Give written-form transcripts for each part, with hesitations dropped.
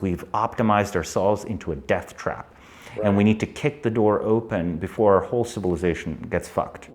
We've optimized ourselves into a death trap, and we need to kick the door open before our whole civilization gets fucked.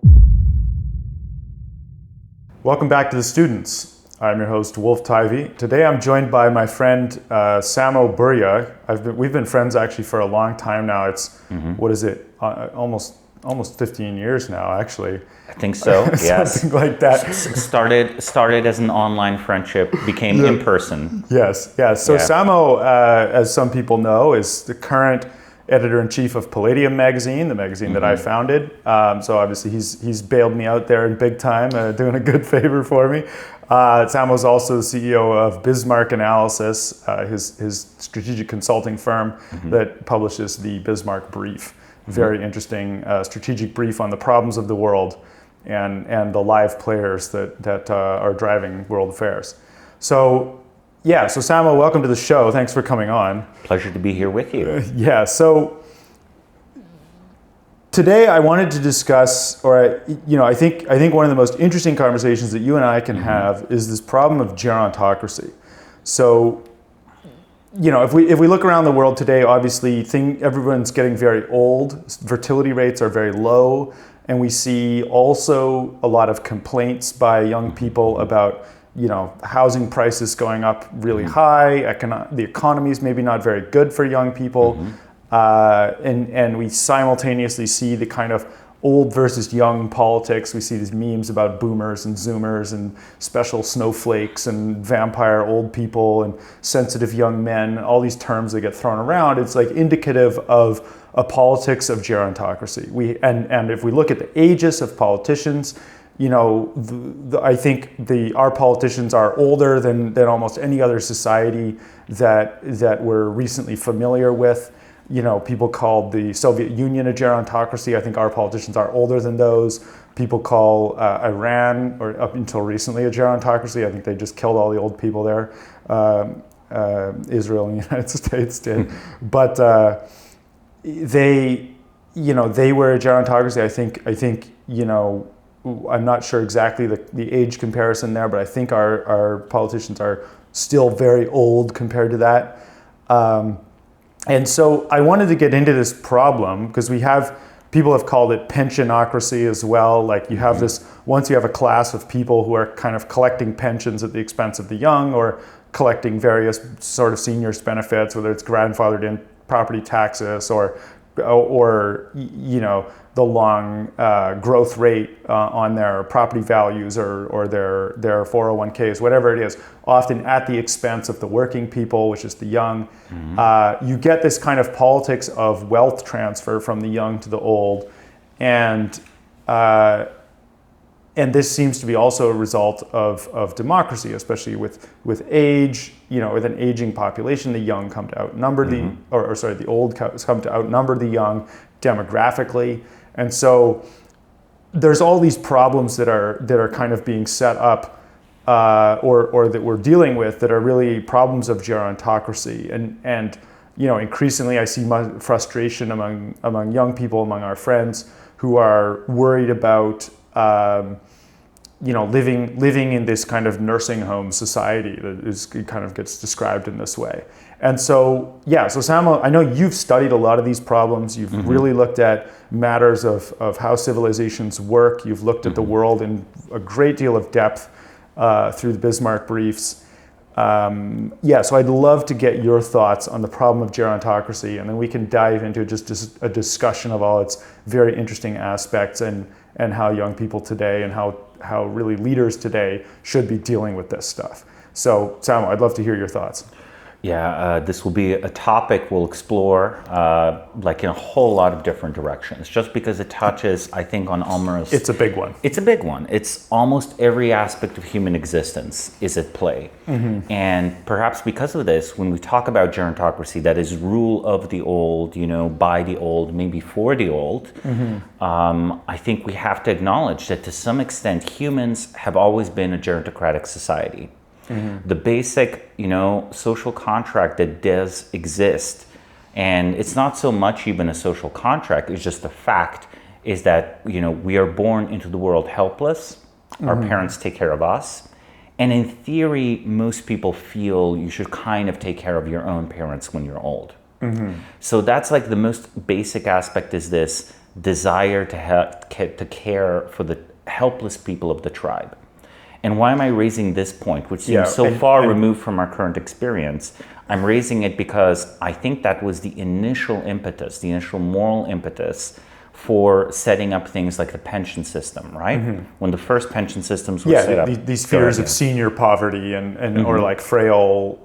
Welcome back to The Students. I'm your host, Wolf Tivy. Today I'm joined by my friend Samo Burja. We've been friends actually for a long time now. It's, what is it, almost 15 years now, actually. I think so, yes. Something like that. Started as an online friendship, became in person. Yes. So Samo, as some people know, is the current editor-in-chief of Palladium magazine, the magazine that I founded. So obviously he's bailed me out there in big time, doing a good favor for me. Samo's also the CEO of Bismarck Analysis, his strategic consulting firm that publishes the Bismarck Brief. Very interesting strategic brief on the problems of the world and the live players that are driving world affairs. So Samo, welcome to the show. Thanks for coming on. Pleasure to be here with you. So today I wanted to discuss, I think one of the most interesting conversations that you and I can have is this problem of gerontocracy. So, if we look around the world today, obviously everyone's getting very old, fertility rates are very low, and we see also a lot of complaints by young people about housing prices going up really high, the economy is maybe not very good for young people, and we simultaneously see the kind of old versus young politics. We see these memes about boomers and zoomers and special snowflakes and vampire old people and sensitive young men, all these terms that get thrown around. It's like indicative of a politics of gerontocracy. And if we look at the ages of politicians, I think our politicians are older than almost any other society that we're recently familiar with. People called the Soviet Union a gerontocracy. I think our politicians are older than those. People call Iran, or up until recently, a gerontocracy. I think they just killed all the old people there. Israel and the United States did. But they were a gerontocracy. I think I'm not sure exactly the age comparison there, but I think our politicians are still very old compared to that. And so I wanted to get into this problem because people have called it pensionocracy as well. Like you have once you have a class of people who are kind of collecting pensions at the expense of the young or collecting various sort of seniors benefits, whether it's grandfathered in property taxes or the long growth rate on their property values or their 401ks, whatever it is, often at the expense of the working people, which is the young. You get this kind of politics of wealth transfer from the young to the old, and this seems to be also a result of democracy, especially with age. With an aging population, the young come to outnumber the old come to outnumber the young demographically. And so there's all these problems that are kind of being set up or that we're dealing with that are really problems of gerontocracy. And increasingly I see frustration among young people, among our friends who are worried about living in this kind of nursing home society that kind of gets described in this way. And so Samo, I know you've studied a lot of these problems. You've really looked at matters of how civilizations work. You've looked at the world in a great deal of depth through the Bismarck briefs. So I'd love to get your thoughts on the problem of gerontocracy, and then we can dive into just a discussion of all its very interesting aspects and how young people today and how really leaders today should be dealing with this stuff. So Samo, I'd love to hear your thoughts. This will be a topic we'll explore in a whole lot of different directions, just because it touches, I think, on almost... It's a big one. It's a big one. It's almost every aspect of human existence is at play. And perhaps because of this, when we talk about gerontocracy, that is rule of the old, by the old, maybe for the old, I think we have to acknowledge that to some extent, humans have always been a gerontocratic society. The basic, social contract that does exist, and it's not so much even a social contract, it's just the fact is that, we are born into the world helpless, our parents take care of us, And in theory, most people feel you should kind of take care of your own parents when you're old. So that's like the most basic aspect, is this desire to care for the helpless people of the tribe. And why am I raising this point, which seems so far removed from our current experience? I'm raising it because I think that was the initial impetus, the initial moral impetus for setting up things like the pension system, right? When the first pension systems were set up. These fears of senior poverty and or like frail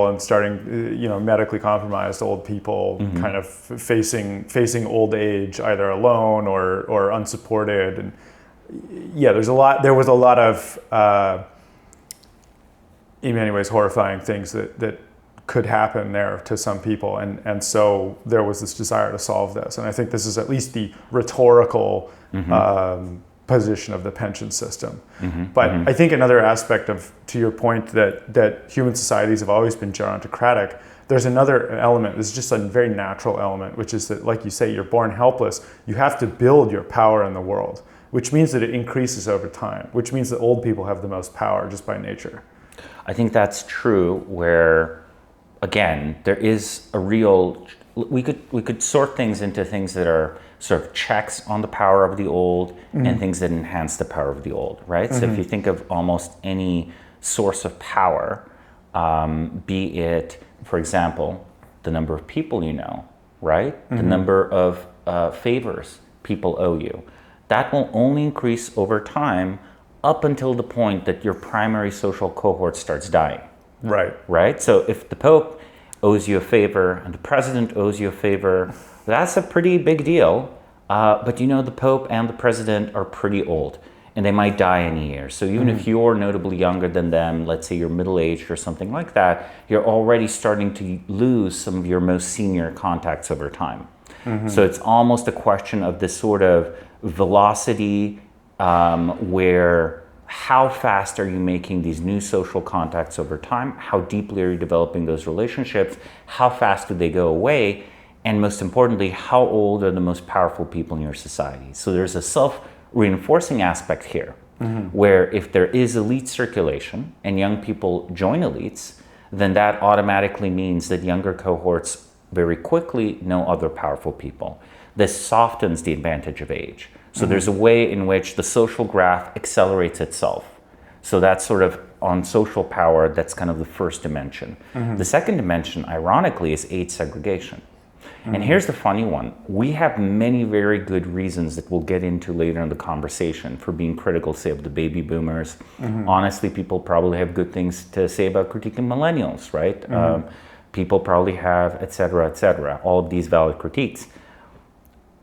and starting, medically compromised old people kind of facing old age either alone or unsupported. And there was a lot of in many ways horrifying things that could happen there to some people, and so there was this desire to solve this, and I think this is at least the rhetorical position of the pension system. But I think another aspect to your point that human societies have always been gerontocratic, there's another element, this is just a very natural element, which is that, like you say, you're born helpless, you have to build your power in the world, which means that it increases over time, which means that old people have the most power just by nature. I think that's true, where again, there is a real, we could sort things into things that are sort of checks on the power of the old and things that enhance the power of the old, right? So if you think of almost any source of power, be it, for example, the number of people you know, right? The number of favors people owe you. That will only increase over time up until the point that your primary social cohort starts dying. Right? So if the Pope owes you a favor and the President owes you a favor, that's a pretty big deal. But the Pope and the President are pretty old and they might die in a year. So even if you're notably younger than them, let's say you're middle-aged or something like that, you're already starting to lose some of your most senior contacts over time. So it's almost a question of this sort of velocity where how fast are you making these new social contacts over time? How deeply are you developing those relationships? How fast do they go away? And most importantly, how old are the most powerful people in your society? So there's a self-reinforcing aspect here, where if there is elite circulation and young people join elites, then that automatically means that younger cohorts very quickly know other powerful people. This softens the advantage of age. So there's a way in which the social graph accelerates itself. So that's sort of on social power, that's kind of the first dimension. The second dimension, ironically, is age segregation. And here's the funny one. We have many very good reasons that we'll get into later in the conversation for being critical, say, of the baby boomers. Honestly, people probably have good things to say about critiquing millennials, right? People probably have, et cetera, all of these valid critiques.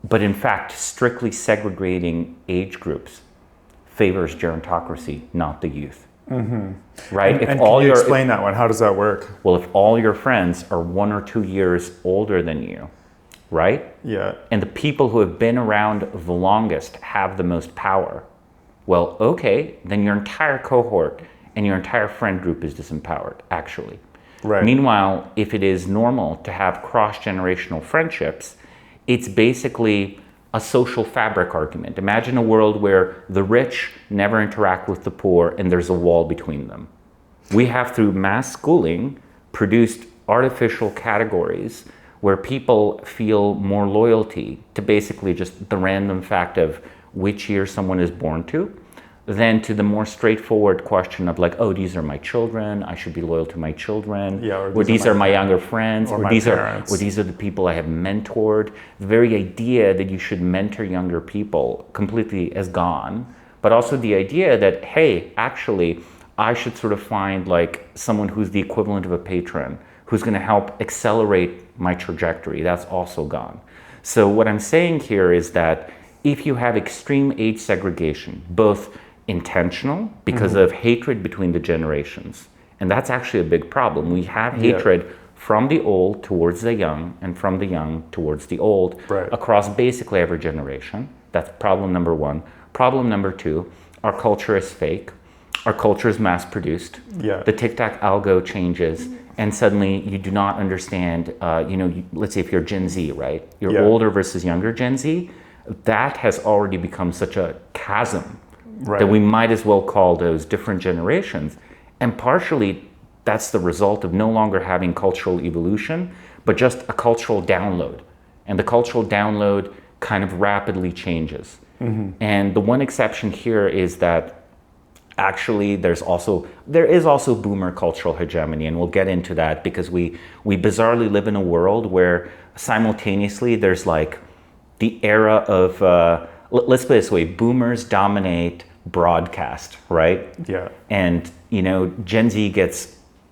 But in fact, strictly segregating age groups favors gerontocracy, not the youth. Right? And can you explain that one? How does that work? Well, if all your friends are 1 or 2 years older than you, right? Yeah. And the people who have been around the longest have the most power, well, okay, then your entire cohort and your entire friend group is disempowered, actually. Right. Meanwhile, if it is normal to have cross-generational friendships, it's basically a social fabric argument. Imagine a world where the rich never interact with the poor and there's a wall between them. We have, through mass schooling, produced artificial categories where people feel more loyalty to basically just the random fact of which year someone is born to, than to the more straightforward question of like, oh, these are my children, I should be loyal to my children, or these are my younger friends, or these are the people I have mentored. The very idea that you should mentor younger people completely is gone, but also the idea that, hey, actually, I should sort of find like someone who's the equivalent of a patron, who's going to help accelerate my trajectory. That's also gone. So what I'm saying here is that if you have extreme age segregation, both intentional because of hatred between the generations, and that's actually a big problem. We have hatred from the old towards the young and from the young towards the old across basically every generation. That's problem number one. Problem number two, our culture is fake. Our culture is mass produced. The tic-tac algo changes and suddenly you do not understand, let's say if you're Gen Z, right? You're older versus younger Gen Z. That has already become such a chasm Right. that we might as well call those different generations. And partially, that's the result of no longer having cultural evolution, but just a cultural download. And the cultural download kind of rapidly changes. And the one exception here is that actually there is also boomer cultural hegemony, and we'll get into that because we bizarrely live in a world where simultaneously there's like the era of let's put it this way: boomers dominate broadcast, right? Yeah. And Gen Z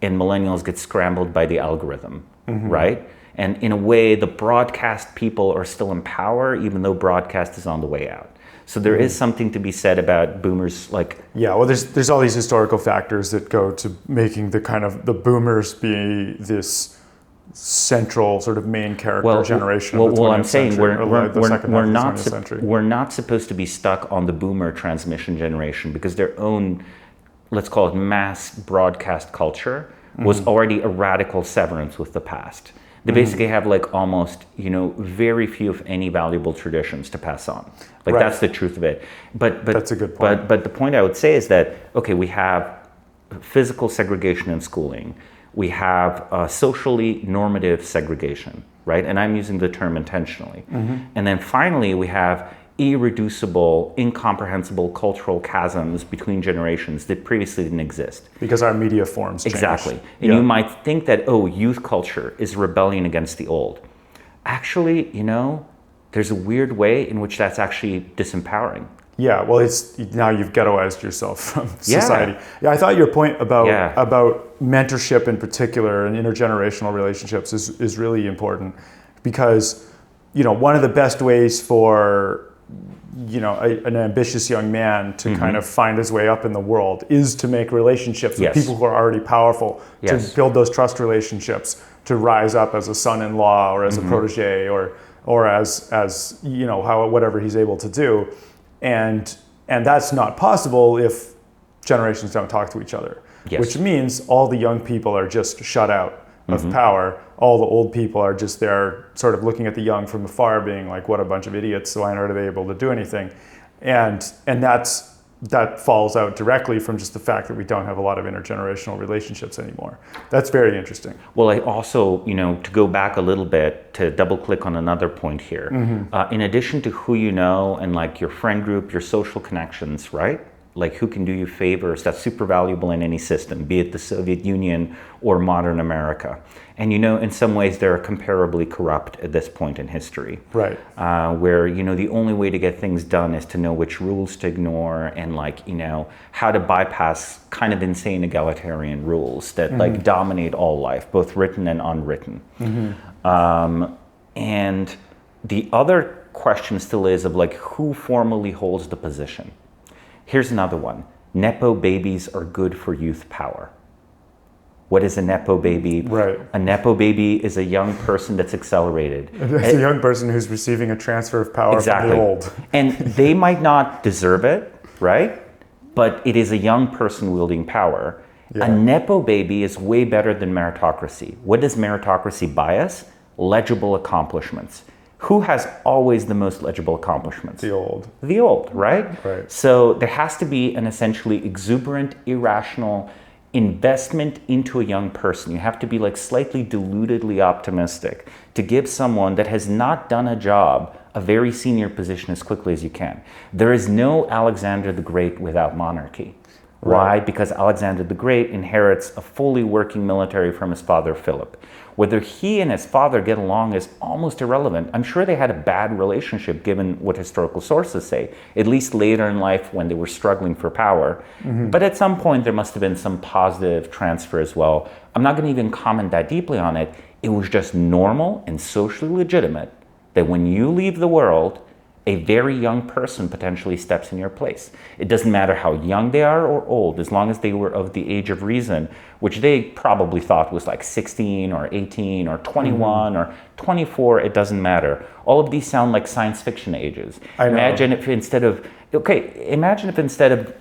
and millennials get scrambled by the algorithm, right? And in a way, the broadcast people are still in power, even though broadcast is on the way out. So there is something to be said about boomers, like well, there's all these historical factors that go to making the boomers be this central sort of main character generation of the 20th I'm saying century. we're not supposed to be stuck on the boomer transmission generation because their own, let's call it mass broadcast culture, was already a radical severance with the past. They basically have like almost, very few, if any, valuable traditions to pass on. Like that's the truth of it. But that's a good point. But the point I would say is that, okay, we have physical segregation in schooling. We have socially normative segregation, right? And I'm using the term intentionally. And then finally, we have irreducible, incomprehensible cultural chasms between generations that previously didn't exist. Because our media forms change. Exactly. And you might think that, youth culture is rebellion against the old. Actually, there's a weird way in which that's actually disempowering. Yeah, well, it's now you've ghettoized yourself from society. Yeah, I thought your point about mentorship in particular and intergenerational relationships is really important because, one of the best ways for an ambitious young man to kind of find his way up in the world is to make relationships with people who are already powerful, to build those trust relationships, to rise up as a son-in-law or as a protege or as whatever he's able to do. And that's not possible if generations don't talk to each other, which means all the young people are just shut out of power. All the old people are just there sort of looking at the young from afar being like, what a bunch of idiots, why aren't they able to do anything? And that falls out directly from just the fact that we don't have a lot of intergenerational relationships anymore. That's very interesting. Well, I also, to go back a little bit, to double click on another point here, in addition to who you know and like your friend group, your social connections, right? Like who can do you favors, that's super valuable in any system, be it the Soviet Union or modern America. And in some ways they're comparably corrupt at this point in history. Right. Where, the only way to get things done is to know which rules to ignore and how to bypass kind of insane egalitarian rules that like dominate all life, both written and unwritten. And the other question still is of like who formally holds the position. Here's another one. Nepo babies are good for youth power. What is a Nepo baby? Right. A Nepo baby is a young person that's accelerated. It's a young person who's receiving a transfer of power from the old. And they might not deserve it, right? But it is a young person wielding power. Yeah. A Nepo baby is way better than meritocracy. What does meritocracy buy us? Legible accomplishments. Who has always the most legible accomplishments? The old. The old, right? Right. So there has to be an essentially exuberant, irrational investment into a young person. You have to be like slightly deludedly optimistic to give someone that has not done a job a very senior position as quickly as you can. There is no Alexander the Great without monarchy. Why? Because Alexander the Great inherits a fully working military from his father, Philip. Whether he and his father get along is almost irrelevant. I'm sure they had a bad relationship given what historical sources say, at least later in life when they were struggling for power. But at some point there must have been some positive transfer as well. I'm not going to even comment that deeply on it. It was just normal and socially legitimate that when you leave the world, a very young person potentially steps in your place. It doesn't matter how young they are or old, as long as they were of the age of reason, which they probably thought was like 16 or 18 or 21 or 24, it doesn't matter. All of these sound like science fiction ages. Imagine if instead of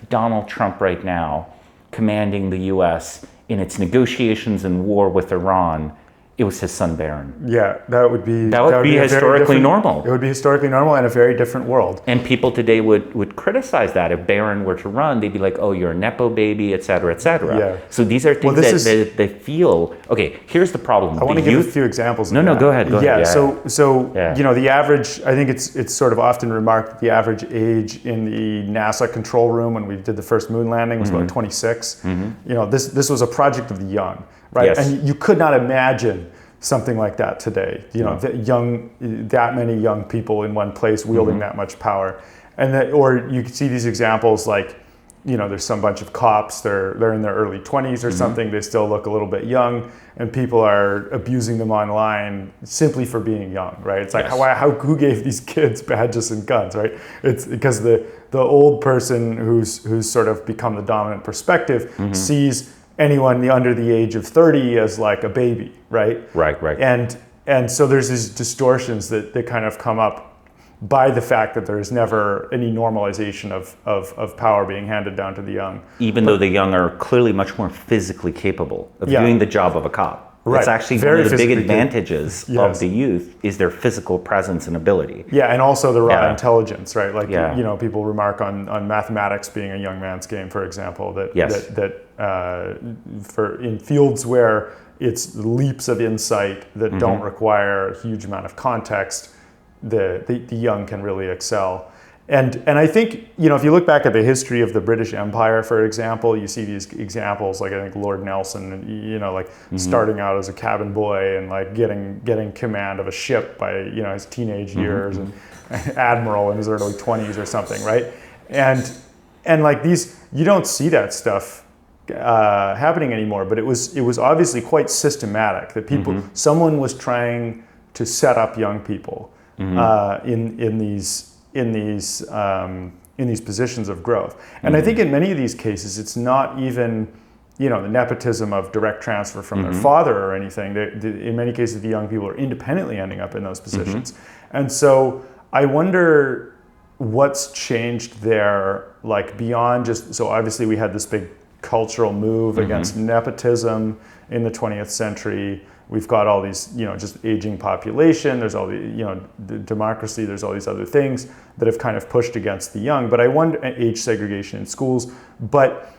Donald Trump right now commanding the US in its negotiations and war with Iran, It was his son Baron. Yeah, that would be historically normal. It would be historically normal in a very different world. And people today would criticize that. If Baron were to run, they'd be like, "Oh, you're a Nepo baby, et cetera, et cetera." Yeah. So these are things that they feel. Okay, here's the problem. I want to give a few examples. No, go ahead. Yeah. So you know, the average. I think it's sort of often remarked that the average age in the NASA control room when we did the first moon landing was about 26. You know, this was a project of the young, right? Yes. And you could not imagine something like that today. You know, that many young people in one place wielding that much power, or you can see these examples like, you know, there's some bunch of cops. They're in their early 20s or something. They still look a little bit young, and people are abusing them online simply for being young, right? It's like who gave these kids badges and guns, right? It's because the old person who's sort of become the dominant perspective sees anyone under the age of 30 as like a baby, right? Right. And so there's these distortions that kind of come up by the fact that there's never any normalization of power being handed down to the young. Even though the young are clearly much more physically capable of doing the job of a cop. Right. It's actually one of the big advantages of the youth is their physical presence and ability. Yeah, and also the raw intelligence, right? Like, you know, people remark on mathematics being a young man's game, for example, that for in fields where it's leaps of insight that don't require a huge amount of context, the young can really excel. And I think, you know, if you look back at the history of the British Empire, for example, you see these examples like, I think, Lord Nelson, you know, like starting out as a cabin boy and like getting command of a ship by, you know, his teenage years, and admiral in his early 20s or something, right? And like these, you don't see that stuff happening anymore, but it was obviously quite systematic that someone was trying to set up young people in these positions of growth. And I think in many of these cases, it's not even, you know, the nepotism of direct transfer from their father or anything. In many cases, the young people are independently ending up in those positions. And so I wonder what's changed there, like beyond just, so obviously we had this big cultural move against nepotism in the 20th century. We've got all these, you know, just aging population. There's all the, you know, the democracy. There's all these other things that have kind of pushed against the young. But I wonder, age segregation in schools. But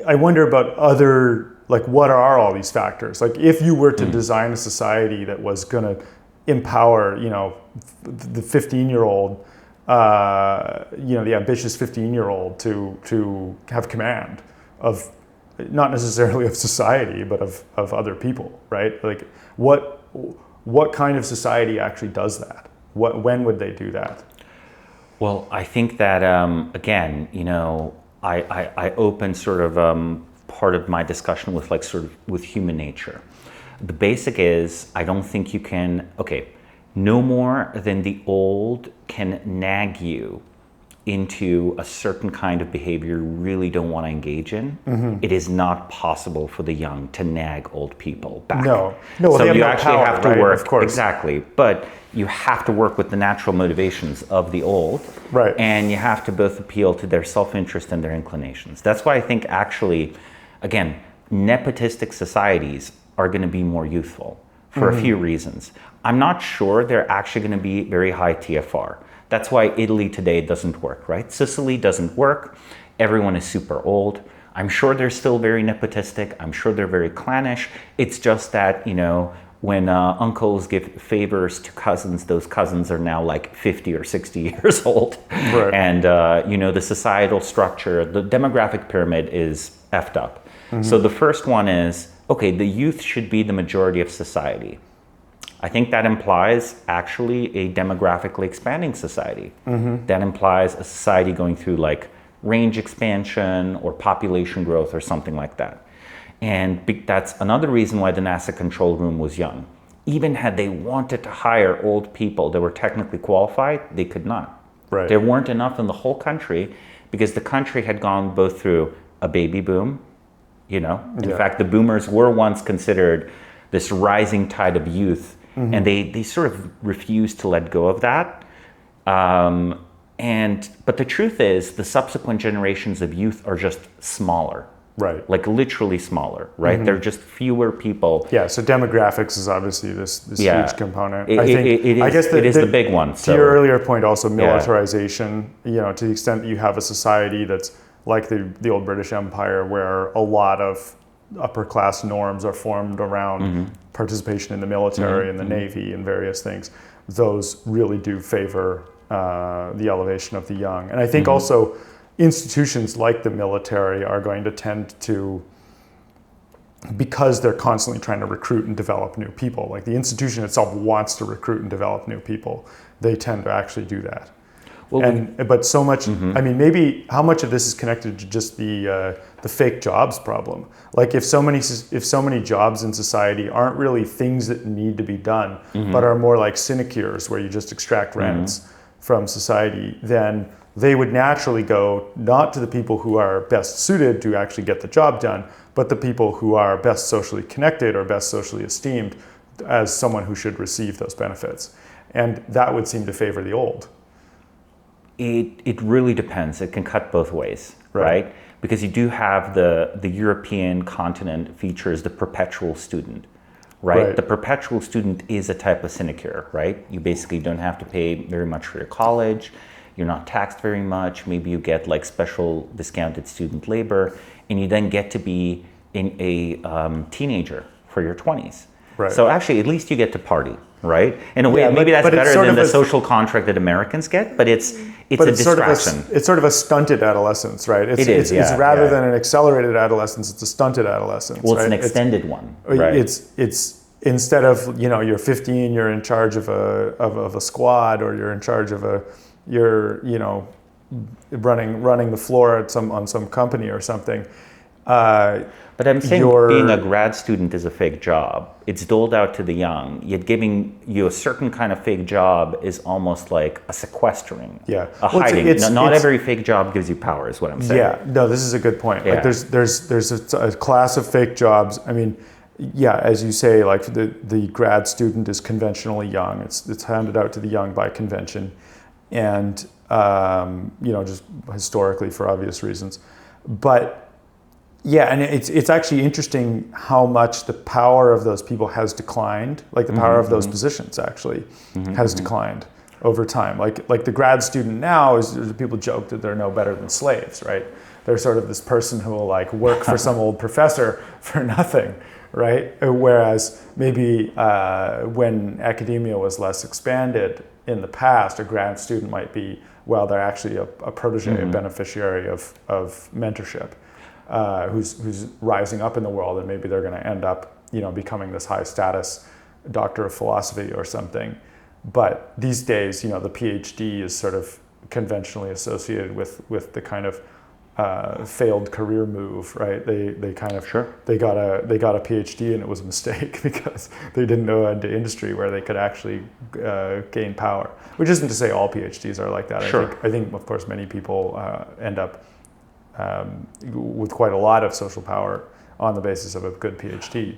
I wonder about other, like, what are all these factors? Like, if you were to design a society that was going to empower, you know, the 15-year-old, you know, the ambitious 15-year-old to have command of, not necessarily of society, but of other people, right? Like, what kind of society actually does that? When would they do that? Well, I think that again, you know, I open sort of part of my discussion with like sort of with human nature. The basic is I don't think you can. Okay, no more than the old can nag you into a certain kind of behavior you really don't want to engage in. It is not possible for the young to nag old people back. No, so they have you no actually power, have to right? work, of course. Exactly, but you have to work with the natural motivations of the old, right? And you have to both appeal to their self-interest and their inclinations. That's why I think actually, again, nepotistic societies are going to be more youthful for a few reasons. I'm not sure they're actually going to be very high TFR. That's why Italy today doesn't work, right? Sicily doesn't work. Everyone is super old. I'm sure they're still very nepotistic. I'm sure they're very clannish. It's just that, you know, when uncles give favors to cousins, those cousins are now like 50 or 60 years old. Right. And, you know, the societal structure, the demographic pyramid is effed up. So the first one is, okay, the youth should be the majority of society. I think that implies actually a demographically expanding society. That implies a society going through like range expansion or population growth or something like that. And that's another reason why the NASA control room was young. Even had they wanted to hire old people that were technically qualified, they could not. Right. There weren't enough in the whole country because the country had gone both through a baby boom, you know. In fact, the boomers were once considered this rising tide of youth. And they sort of refused to let go of that. But the truth is, the subsequent generations of youth are just smaller. Right. Like literally smaller, right? There are just fewer people. Yeah, so demographics is obviously this huge component. I guess it is the big one. To your earlier point, also militarization, to the extent that you have a society that's like the old British Empire, where a lot of upper class norms are formed around participation in the military and the Navy and various things, those really do favor the elevation of the young. And I think also institutions like the military are going to tend to, because they're constantly trying to recruit and develop new people, like the institution itself wants to recruit and develop new people, they tend to actually do that. But so much, I mean, maybe how much of this is connected to just the fake jobs problem? Like if so many jobs in society aren't really things that need to be done, but are more like sinecures where you just extract rents from society, then they would naturally go not to the people who are best suited to actually get the job done, but the people who are best socially connected or best socially esteemed as someone who should receive those benefits. And that would seem to favor the old. It really depends. It can cut both ways, right? Because you do have the European continent features the perpetual student, right? The perpetual student is a type of sinecure, right? You basically don't have to pay very much for your college. You're not taxed very much. Maybe you get like special discounted student labor, and you then get to be a teenager for your 20s. Right. So actually, at least you get to party, right? In a way, maybe that's better than the social contract that Americans get, but it's a distraction. It's sort of a stunted adolescence, right? It's rather than an accelerated adolescence, it's a stunted adolescence. Well, it's an extended one, right? It's instead of, you're 15, you're in charge of a squad, or you're in charge of you're running the floor on some company or something. But I'm saying being a grad student is a fake job. It's doled out to the young, yet giving you a certain kind of fake job is almost like a sequestering, a hiding. Not every fake job gives you power, is what I'm saying. Yeah, no, this is a good point. Like there's a class of fake jobs. I mean, as you say, like the grad student is conventionally young. It's handed out to the young by convention, and just historically for obvious reasons, but. Yeah, and it's actually interesting how much the power of those people has declined. Like the power of those positions actually has declined over time. Like the grad student now is people joke that they're no better than slaves, right? They're sort of this person who will like work for some old professor for nothing, right? Whereas maybe when academia was less expanded in the past, a grad student might be, they're actually a protege, a beneficiary of mentorship. Who's rising up in the world, and maybe they're going to end up, becoming this high status doctor of philosophy or something. But these days, the PhD is sort of conventionally associated with the kind of failed career move, right? They got a PhD and it was a mistake because they didn't know into industry where they could actually gain power. Which isn't to say all PhDs are like that. I think of course many people end up with quite a lot of social power on the basis of a good PhD,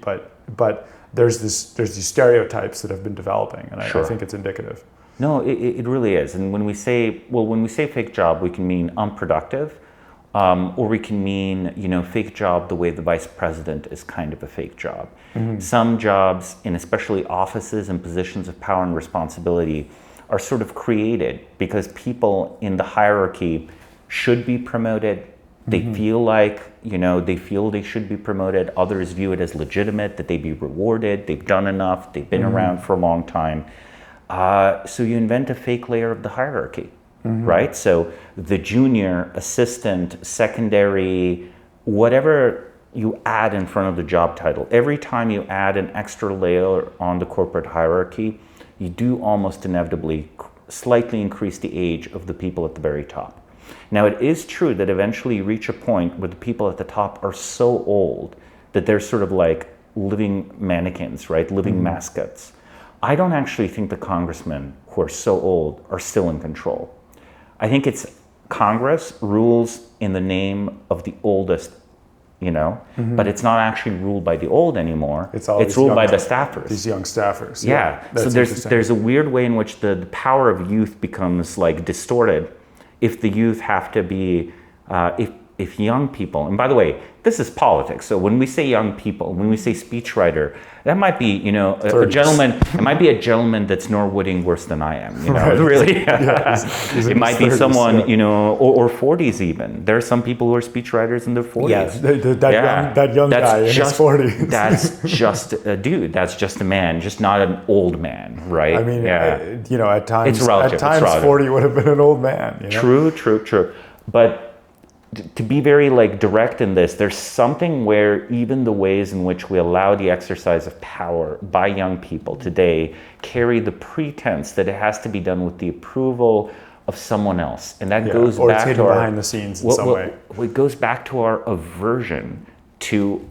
but there's these stereotypes that have been developing, and I think it's indicative. No, it really is. And when we say fake job, we can mean unproductive, or we can mean fake job the way the vice president is kind of a fake job. Some jobs, in especially offices and positions of power and responsibility, are sort of created because people in the hierarchy should be promoted. They feel like, they should be promoted. Others view it as legitimate, that they be rewarded. They've done enough. They've been around for a long time. So you invent a fake layer of the hierarchy, right? So the junior, assistant, secondary, whatever you add in front of the job title, every time you add an extra layer on the corporate hierarchy, you do almost inevitably slightly increase the age of the people at the very top. Now, it is true that eventually you reach a point where the people at the top are so old that they're sort of like living mannequins, right? Living mascots. I don't actually think the congressmen who are so old are still in control. I think it's Congress rules in the name of the oldest, but it's not actually ruled by the old anymore. It's ruled by the staffers. These young staffers. Yeah. So there's a weird way in which the power of youth becomes like distorted. If the youth have to be, if young people, and by the way, this is politics. So when we say young people, when we say speechwriter, that might be, a gentleman. It might be a gentleman that's Norwooding worse than I am. Right. Really. He's It might be 30s, someone, yeah. or 40s even. There are some people who are speechwriters in their 40s. Yeah, that young guy in his 40s. That's just a dude. That's just a man, just not an old man, right? I mean, at times, It's relative. at times, It's relative. 40 would have been an old man. True. But to be very direct in this, there's something where even the ways in which we allow the exercise of power by young people today carry the pretense that it has to be done with the approval of someone else, and that goes or back it's hidden to our behind the scenes in some way. It goes back to our aversion to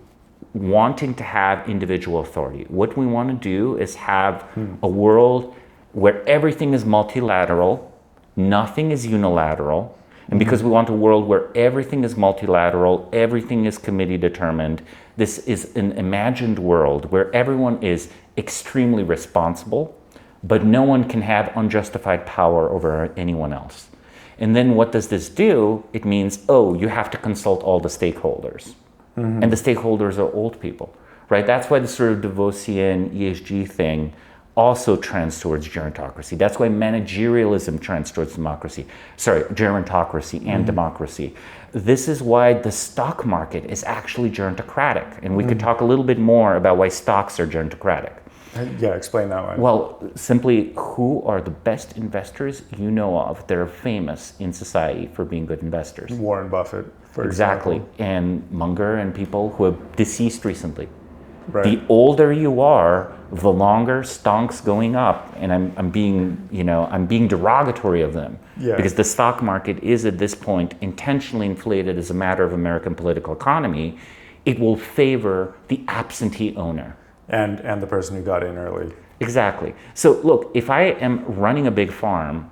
wanting to have individual authority. What we want to do is have a world where everything is multilateral, nothing is unilateral. And because we want a world where everything is multilateral, everything is committee determined, this is an imagined world where everyone is extremely responsible, but no one can have unjustified power over anyone else. And then what does this do? It means, you have to consult all the stakeholders. And the stakeholders are old people, right? That's why the sort of Davosian ESG thing also trends towards gerontocracy. That's why managerialism trends towards gerontocracy and democracy. This is why the stock market is actually gerontocratic. And we could talk a little bit more about why stocks are gerontocratic. Yeah, explain that one. Well, simply, who are the best investors you know of that are famous in society for being good investors? Warren Buffett, for Exactly. example. And Munger and people who have deceased recently. Right. The older you are, the longer stonks going up, and I'm being derogatory of them, because the stock market is at this point intentionally inflated as a matter of American political economy. It will favor the absentee owner and the person who got in early. Exactly. So look, if I am running a big farm,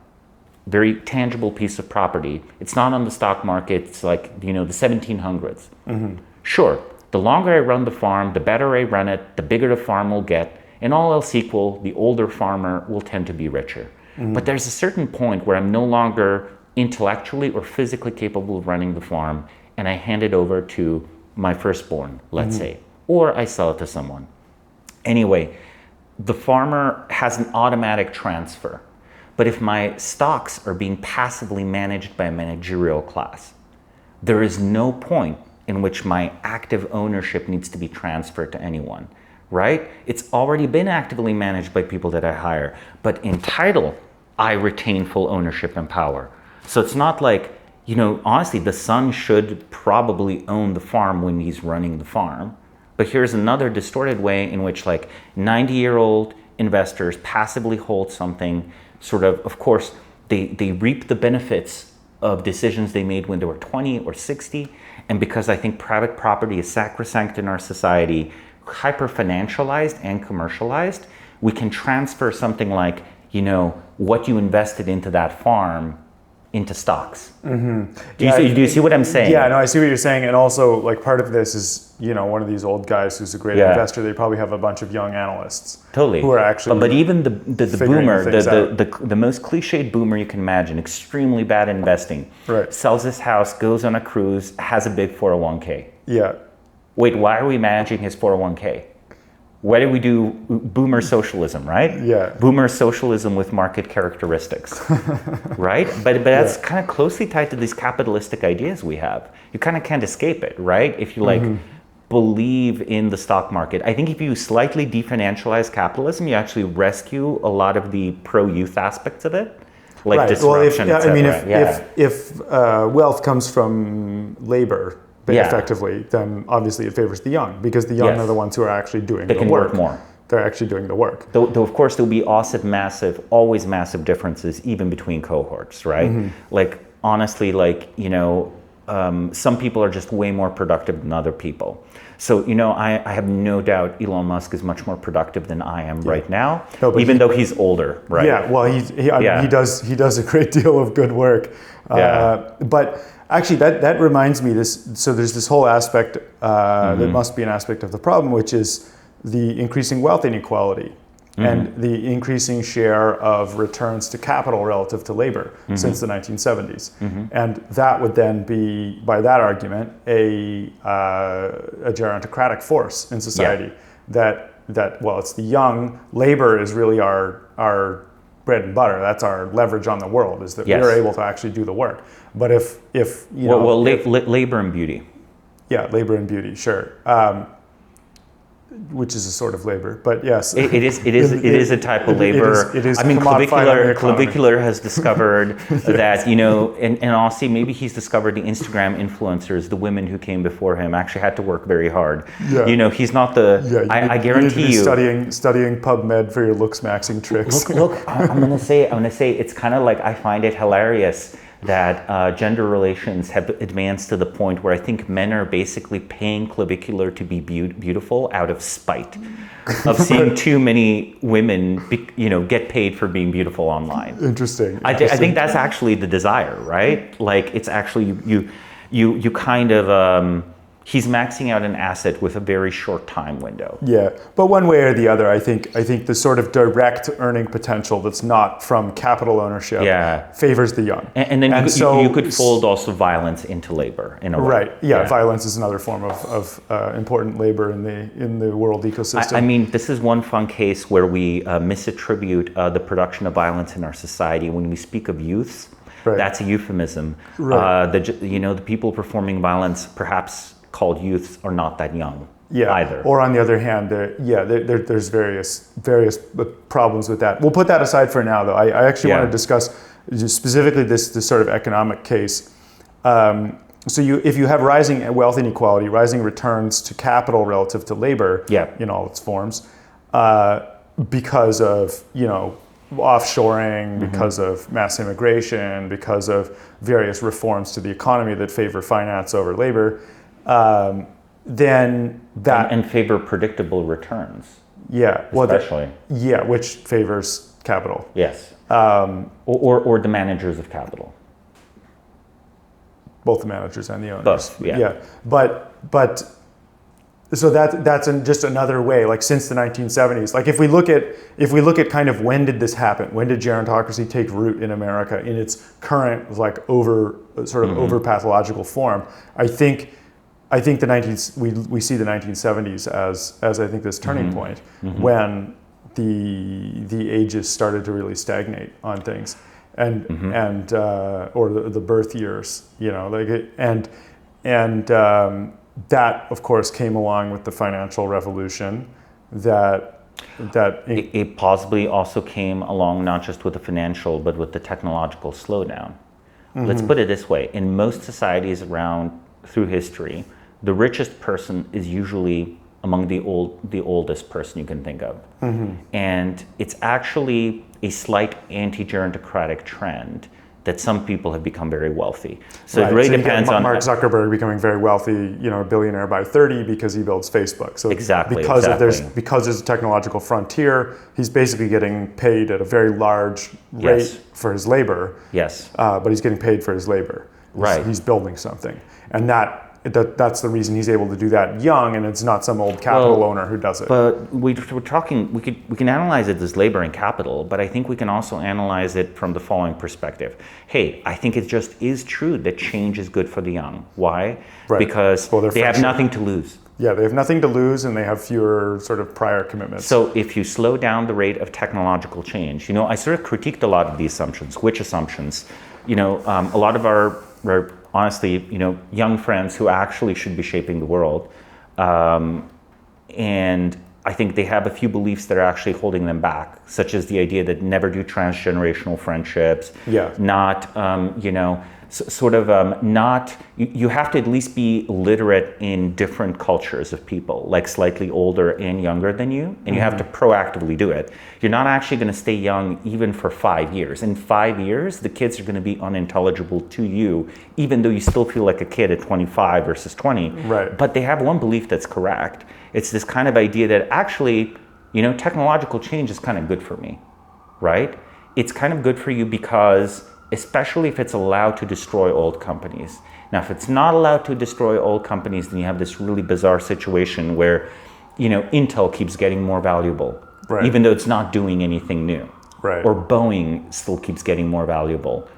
very tangible piece of property, it's not on the stock market. It's the 1700s. Sure. The longer I run the farm, the better I run it, the bigger the farm will get, and all else equal, the older farmer will tend to be richer. But there's a certain point where I'm no longer intellectually or physically capable of running the farm, and I hand it over to my firstborn, let's say, or I sell it to someone. Anyway, the farmer has an automatic transfer. But if my stocks are being passively managed by a managerial class, there is no point in which my active ownership needs to be transferred to anyone, right? It's already been actively managed by people that I hire, but in title, I retain full ownership and power. So it's not honestly, the son should probably own the farm when he's running the farm. But here's another distorted way in which 90-year-old investors passively hold something, of course, they reap the benefits of decisions they made when they were 20 or 60. And because I think private property is sacrosanct in our society, hyper-financialized and commercialized, we can transfer something what you invested into that farm into stocks. Do you see what I'm saying? Yeah, no, I see what you're saying. And also, part of this is, one of these old guys who's a great investor, they probably have a bunch of young analysts. Totally. Who are actually But even the boomer, the most cliched boomer you can imagine, extremely bad at investing, sells his house, goes on a cruise, has a big 401k. Yeah. Wait, why are we managing his 401k? Why do we do boomer socialism, right? Yeah. Boomer socialism with market characteristics, right? But that's kind of closely tied to these capitalistic ideas we have. You kind of can't escape it, right? If you believe in the stock market. I think if you slightly definancialize capitalism, you actually rescue a lot of the pro-youth aspects of it, disruption, if wealth comes from labor, effectively, then obviously it favors the young, because the young are the ones who are actually doing the work. They can work more. They're actually doing the work. Though of course, there'll be always massive differences, even between cohorts, right? Honestly, some people are just way more productive than other people. So, I have no doubt Elon Musk is much more productive than I am right now, even though he's older, right? Yeah, well, he does a great deal of good work. But actually, that reminds me, so there's this whole aspect that must be an aspect of the problem, which is the increasing wealth inequality. and the increasing share of returns to capital relative to labor since the 1970s. And that would then be, by that argument, a gerontocratic force in society. That well, it's the young. Labor is really our bread and butter. That's our leverage on the world, is that we're able to actually do the work. But if you know... labor and beauty. Yeah, labor and beauty, sure. Which is a sort of labor, but yes, it is a type of labor. It is I mean, Clavicular has discovered that, you know, and I'll see, maybe he's discovered the Instagram influencers, the women who came before him actually had to work very hard. Yeah. You know, he's not the. Yeah, I guarantee you. Studying PubMed for your looks maxing tricks. Look, I'm gonna say it's kind of like, I find it hilarious that gender relations have advanced to the point where I think men are basically paying Clavicular to be beautiful out of spite of seeing too many women, get paid for being beautiful online. Interesting. I think that's actually the desire, right? Like, it's actually you kind of. He's maxing out an asset with a very short time window. Yeah, but one way or the other, I think the sort of direct earning potential that's not from capital ownership favors the young. And then you could fold also violence into labor in a way. Right. Yeah, violence is another form of important labor in the world ecosystem. I mean, this is one fun case where we misattribute the production of violence in our society when we speak of youths. Right. That's a euphemism. Right. The people performing violence, perhaps called youths, are not that young either. Or on the other hand, there's various problems with that. We'll put that aside for now, though. I actually want to discuss specifically this sort of economic case. So if you have rising wealth inequality, rising returns to capital relative to labor in all its forms, because of offshoring, because of mass immigration, because of various reforms to the economy that favor finance over labor, then that... And favor predictable returns. Yeah. Especially. Which favors capital. Yes. Or the managers of capital. Both the managers and the owners. Both, yeah. But so that's just another way, like since the 1970s. Like if we look at kind of when did this happen? When did gerontocracy take root in America in its current like over pathological form? I think we see the 1970s as I think this turning point when the ages started to really stagnate on things, and or the birth years, that of course came along with the financial revolution. It possibly also came along not just with the financial but with the technological slowdown. Let's put it this way: in most societies around through history, the richest person is usually among the oldest person you can think of. And it's actually a slight anti-gerontocratic trend that some people have become very wealthy. So it really depends on... Mark Zuckerberg becoming very wealthy, a billionaire by 30 because he builds Facebook. So because there's a technological frontier, he's basically getting paid at a very large rate for his labor. Yes. But he's getting paid for his labor. He's building something. And that's the reason he's able to do that young, and it's not some old capital owner who does it. But we can analyze it as labor and capital, but I think we can also analyze it from the following perspective. Hey, I think it just is true that change is good for the young. Why? Right. Because they have nothing to lose. Yeah, they have nothing to lose, and they have fewer sort of prior commitments. So if you slow down the rate of technological change, I sort of critiqued a lot of these assumptions. Which assumptions? A lot of our honestly, young friends who actually should be shaping the world. And I think they have a few beliefs that are actually holding them back, such as the idea that never do transgenerational friendships, not, you have to at least be literate in different cultures of people, like slightly older and younger than you, and you have to proactively do it. You're not actually going to stay young even for 5 years. In 5 years, the kids are going to be unintelligible to you, even though you still feel like a kid at 25 versus 20. Right. But they have one belief that's correct. It's this kind of idea that actually, technological change is kind of good for me, right? It's kind of good for you because, especially if it's allowed to destroy old companies. Now, if it's not allowed to destroy old companies, then you have this really bizarre situation where, Intel keeps getting more valuable. Right. even though it's not doing anything new. Right. Or Boeing still keeps getting more valuable.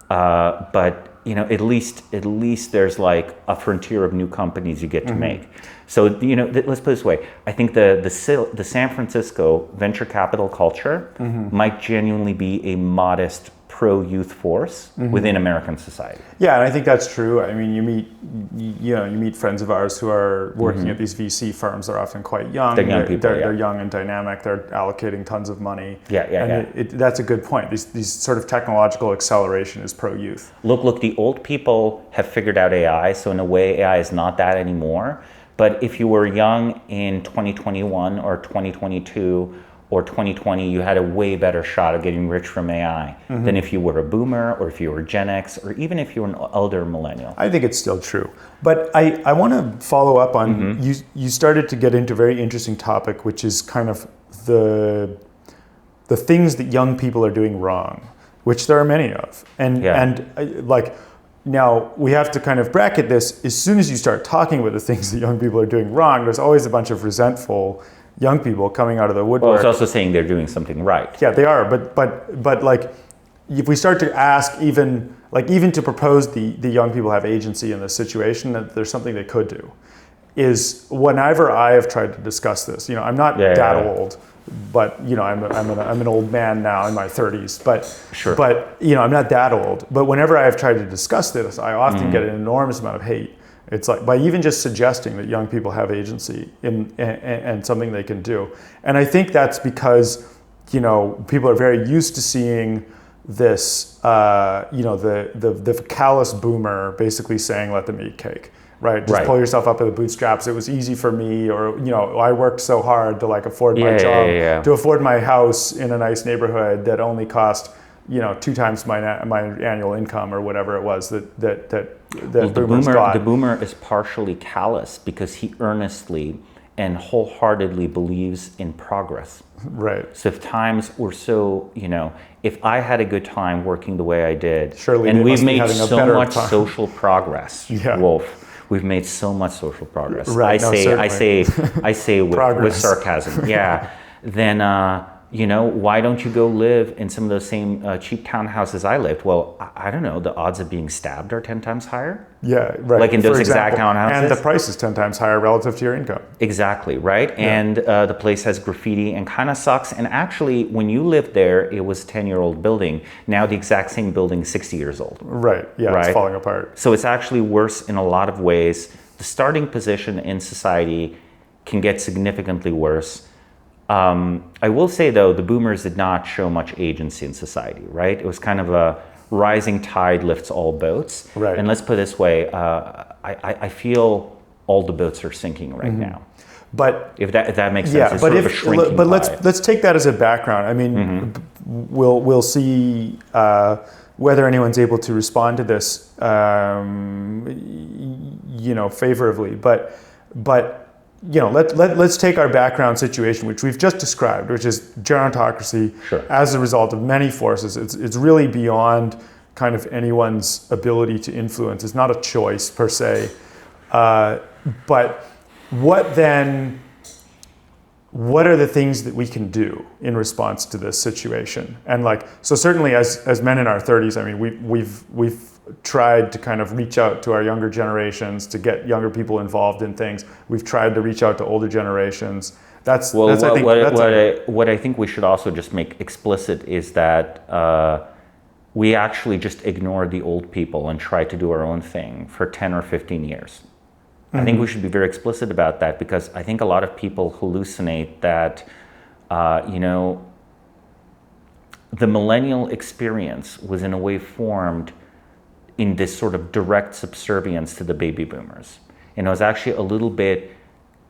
But at least there's like a frontier of new companies you get to make. So let's put it this way: I think the San Francisco venture capital culture might genuinely be a modest pro-youth force within American society. Yeah, and I think that's true. I mean, you meet friends of ours who are working at these VC firms. They're often quite young. They're young people. They're young and dynamic. They're allocating tons of money. Yeah. That's a good point. These sort of technological acceleration is pro-youth. Look, the old people have figured out AI, so in a way AI is not that anymore. But if you were young in 2021 or 2022 or 2020, you had a way better shot of getting rich from AI than if you were a boomer or if you were Gen X or even if you were an elder millennial. I think it's still true. But I want to follow up on, you started to get into a very interesting topic, which is kind of the things that young people are doing wrong, which there are many of. Now we have to kind of bracket this. As soon as you start talking about the things that young people are doing wrong, there's always a bunch of resentful young people coming out of the woodwork. Well, it's also saying they're doing something right. Yeah, they are. But like, if we start to ask even to propose the young people have agency in this situation, that there's something they could do, is whenever I have tried to discuss this, I'm not that old, but I'm an old man now in my 30s, but sure. But I'm not that old. But whenever I have tried to discuss this, I often get an enormous amount of hate. It's like by even just suggesting that young people have agency and something they can do. And I think that's because, people are very used to seeing this, the callous boomer basically saying, let them eat cake, right? Just pull yourself up by the bootstraps. It was easy for me, or, I worked so hard to afford my job, to afford my house in a nice neighborhood that only cost, 2 times my annual income or whatever it was the boomer is partially callous because he earnestly and wholeheartedly believes in progress. Right. So if times were so, if I had a good time working the way I did, surely and we've made so much social progress, yeah. Wolf, we've made so much social progress. Right. I say with sarcasm. Yeah. Then why don't you go live in some of those same cheap townhouses I lived? Well, I don't know. The odds of being stabbed are 10 times higher. Yeah, right. Like in those exact townhouses. And the price is 10 times higher relative to your income. Exactly, right? Yeah. And the place has graffiti and kind of sucks. And actually, when you lived there, it was a 10-year-old building. Now the exact same building is 60 years old. Right, yeah, right? It's falling apart. So it's actually worse in a lot of ways. The starting position in society can get significantly worse. I will say, though, the boomers did not show much agency in society, right? It was kind of a rising tide lifts all boats. Right. And let's put it this way, I feel all the boats are sinking right now. But if that makes sense, it's but sort of a shrinking but tide. let's take that as a background. I mean, we'll see whether anyone's able to respond to this, favorably. But let's take our background situation, which we've just described, which is gerontocracy, as a result of many forces. It's really beyond kind of anyone's ability to influence. It's not a choice per se. But what are the things that we can do in response to this situation? And so certainly as men in our 30s, I mean, we've tried to kind of reach out to our younger generations to get younger people involved in things. We've tried to reach out to older generations. What I think we should also just make explicit is that we actually just ignored the old people and tried to do our own thing for 10 or 15 years. I think we should be very explicit about that, because I think a lot of people hallucinate that, the millennial experience was in a way formed in this sort of direct subservience to the baby boomers. And it was actually a little bit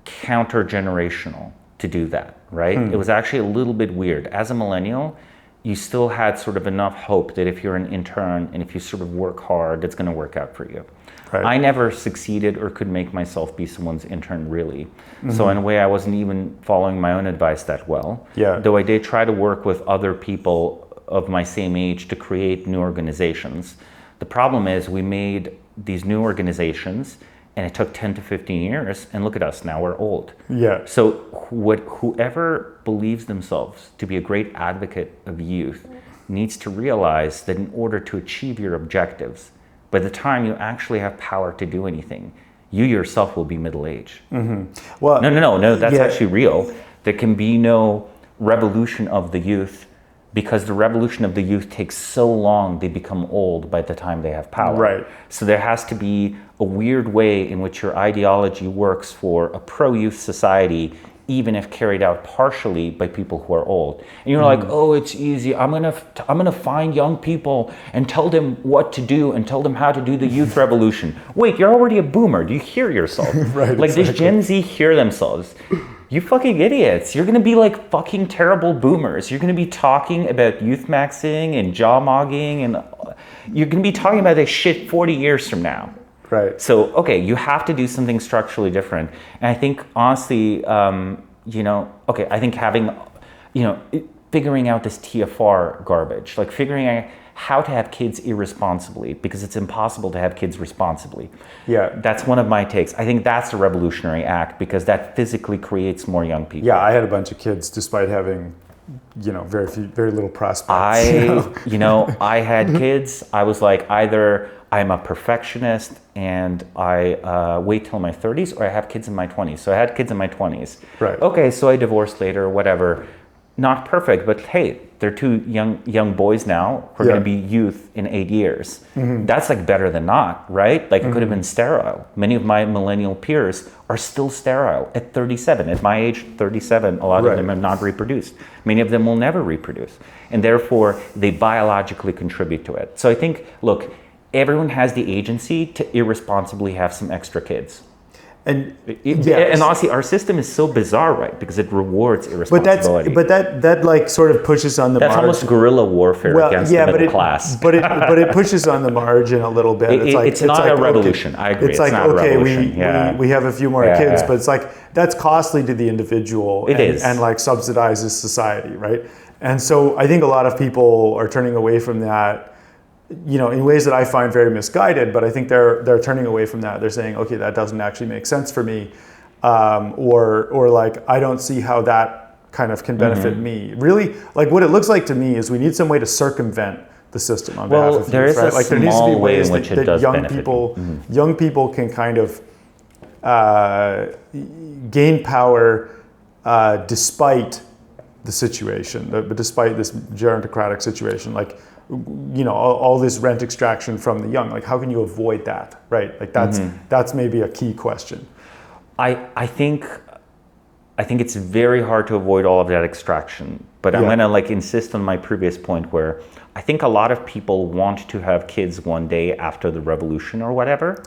counter-generational to do that, right? It was actually a little bit weird. As a millennial, you still had sort of enough hope that if you're an intern and if you sort of work hard, it's going to work out for you. Right. I never succeeded or could make myself be someone's intern, really. So in a way, I wasn't even following my own advice that well. Yeah. Though I did try to work with other people of my same age to create new organizations. The problem is we made these new organizations and it took 10 to 15 years, and look at us now, we're old. Yeah. So whoever believes themselves to be a great advocate of youth needs to realize that in order to achieve your objectives, by the time you actually have power to do anything, you yourself will be middle-aged. Well, No, that's actually real. There can be no revolution of the youth because the revolution of the youth takes so long, they become old by the time they have power. Right. So there has to be a weird way in which your ideology works for a pro-youth society, even if carried out partially by people who are old. And you're like, oh, it's easy. I'm gonna find young people and tell them what to do and tell them how to do the youth revolution. Wait, you're already a boomer. Do you hear yourself? Right, like, does Gen Z hear themselves? You fucking idiots. You're gonna be like fucking terrible boomers. You're gonna be talking about youth maxing and jaw mogging, and you're gonna be talking about this shit 40 years from now. Right. So, okay, you have to do something structurally different. And I think, honestly, I think having, figuring out this TFR garbage, like figuring out how to have kids irresponsibly, because it's impossible to have kids responsibly. Yeah. That's one of my takes. I think that's a revolutionary act because that physically creates more young people. Yeah, I had a bunch of kids despite having, very little prospects. I had kids. I was like, either I'm a perfectionist and I wait till my 30s, or I have kids in my 20s. So I had kids in my 20s. Right. Okay, so I divorced later, whatever. Not perfect, but hey, they're two young boys now who are going to be youth in 8 years. That's like better than not, right? Like it could have been sterile. Many of my millennial peers are still sterile at 37. At my age, 37, a lot of them have not reproduced. Many of them will never reproduce. And therefore, they biologically contribute to it. So I think, look, everyone has the agency to irresponsibly have some extra kids. And and honestly, our system is so bizarre, right? Because it rewards irresponsibility. But that like sort of pushes on the That's margin. almost guerrilla warfare against the middle class. But it pushes on the margin a little bit. It's not a revolution. I agree. It's like, not a revolution. we have a few more kids, but it's like that's costly to the individual. It is. And like subsidizes society, right? And so I think a lot of people are turning away from that, in ways that I find very misguided, but I think they're turning away from that. They're saying, okay, that doesn't actually make sense for me. Or like, I don't see how that kind of can benefit me. Really, like what it looks like to me is we need some way to circumvent the system on behalf of there youth, is right? a Like there needs to be small way ways in which it that does young benefit people, young people can kind of gain power despite the situation, but despite this gerontocratic situation, like, all this rent extraction from the young, like how can you avoid that, right? Like that's maybe a key question. I think it's very hard to avoid all of that extraction, but I'm gonna like insist on my previous point where I think a lot of people want to have kids one day after the revolution or whatever.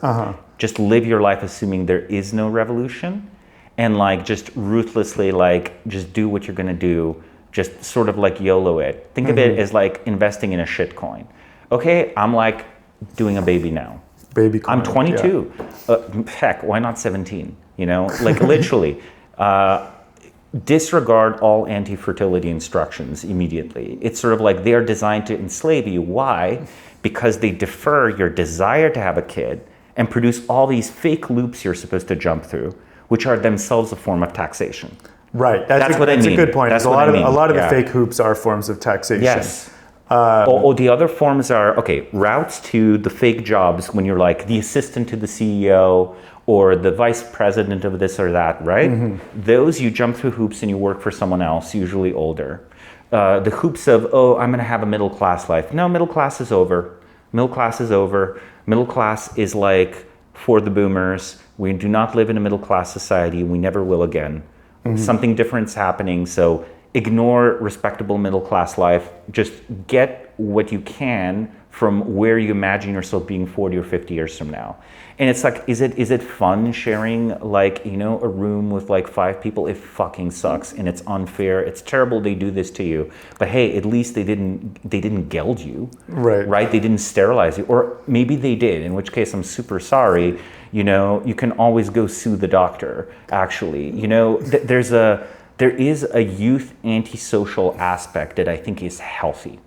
Just live your life assuming there is no revolution, and like just ruthlessly like just do what you're gonna do. Just sort of like YOLO it. Think of it as like investing in a shit coin. Okay, I'm like doing a baby now. Baby coin. I'm 22. Heck, why not 17? Like literally. Disregard all anti-fertility instructions immediately. It's sort of like they are designed to enslave you. Why? Because they defer your desire to have a kid and produce all these fake loops you're supposed to jump through, which are themselves a form of taxation. Right. That's what I mean. That's a good point. That's a lot of the fake hoops are forms of taxation. Yes. The other forms are, routes to the fake jobs when you're like the assistant to the CEO or the vice president of this or that, right? Those you jump through hoops and you work for someone else, usually older. The hoops of, I'm going to have a middle class life. No, middle class is over. Middle class is over. Middle class is like for the boomers. We do not live in a middle class society. We never will again. Something different's happening, so ignore respectable middle class life. Just get what you can from where you imagine yourself being 40 or 50 years from now. And it's like, is it fun sharing like, a room with like 5 people? It fucking sucks and it's unfair. It's terrible they do this to you. But hey, at least they didn't geld you. Right? They didn't sterilize you. Or maybe they did, in which case I'm super sorry. You can always go sue the doctor, actually. There is a youth antisocial aspect that I think is healthy.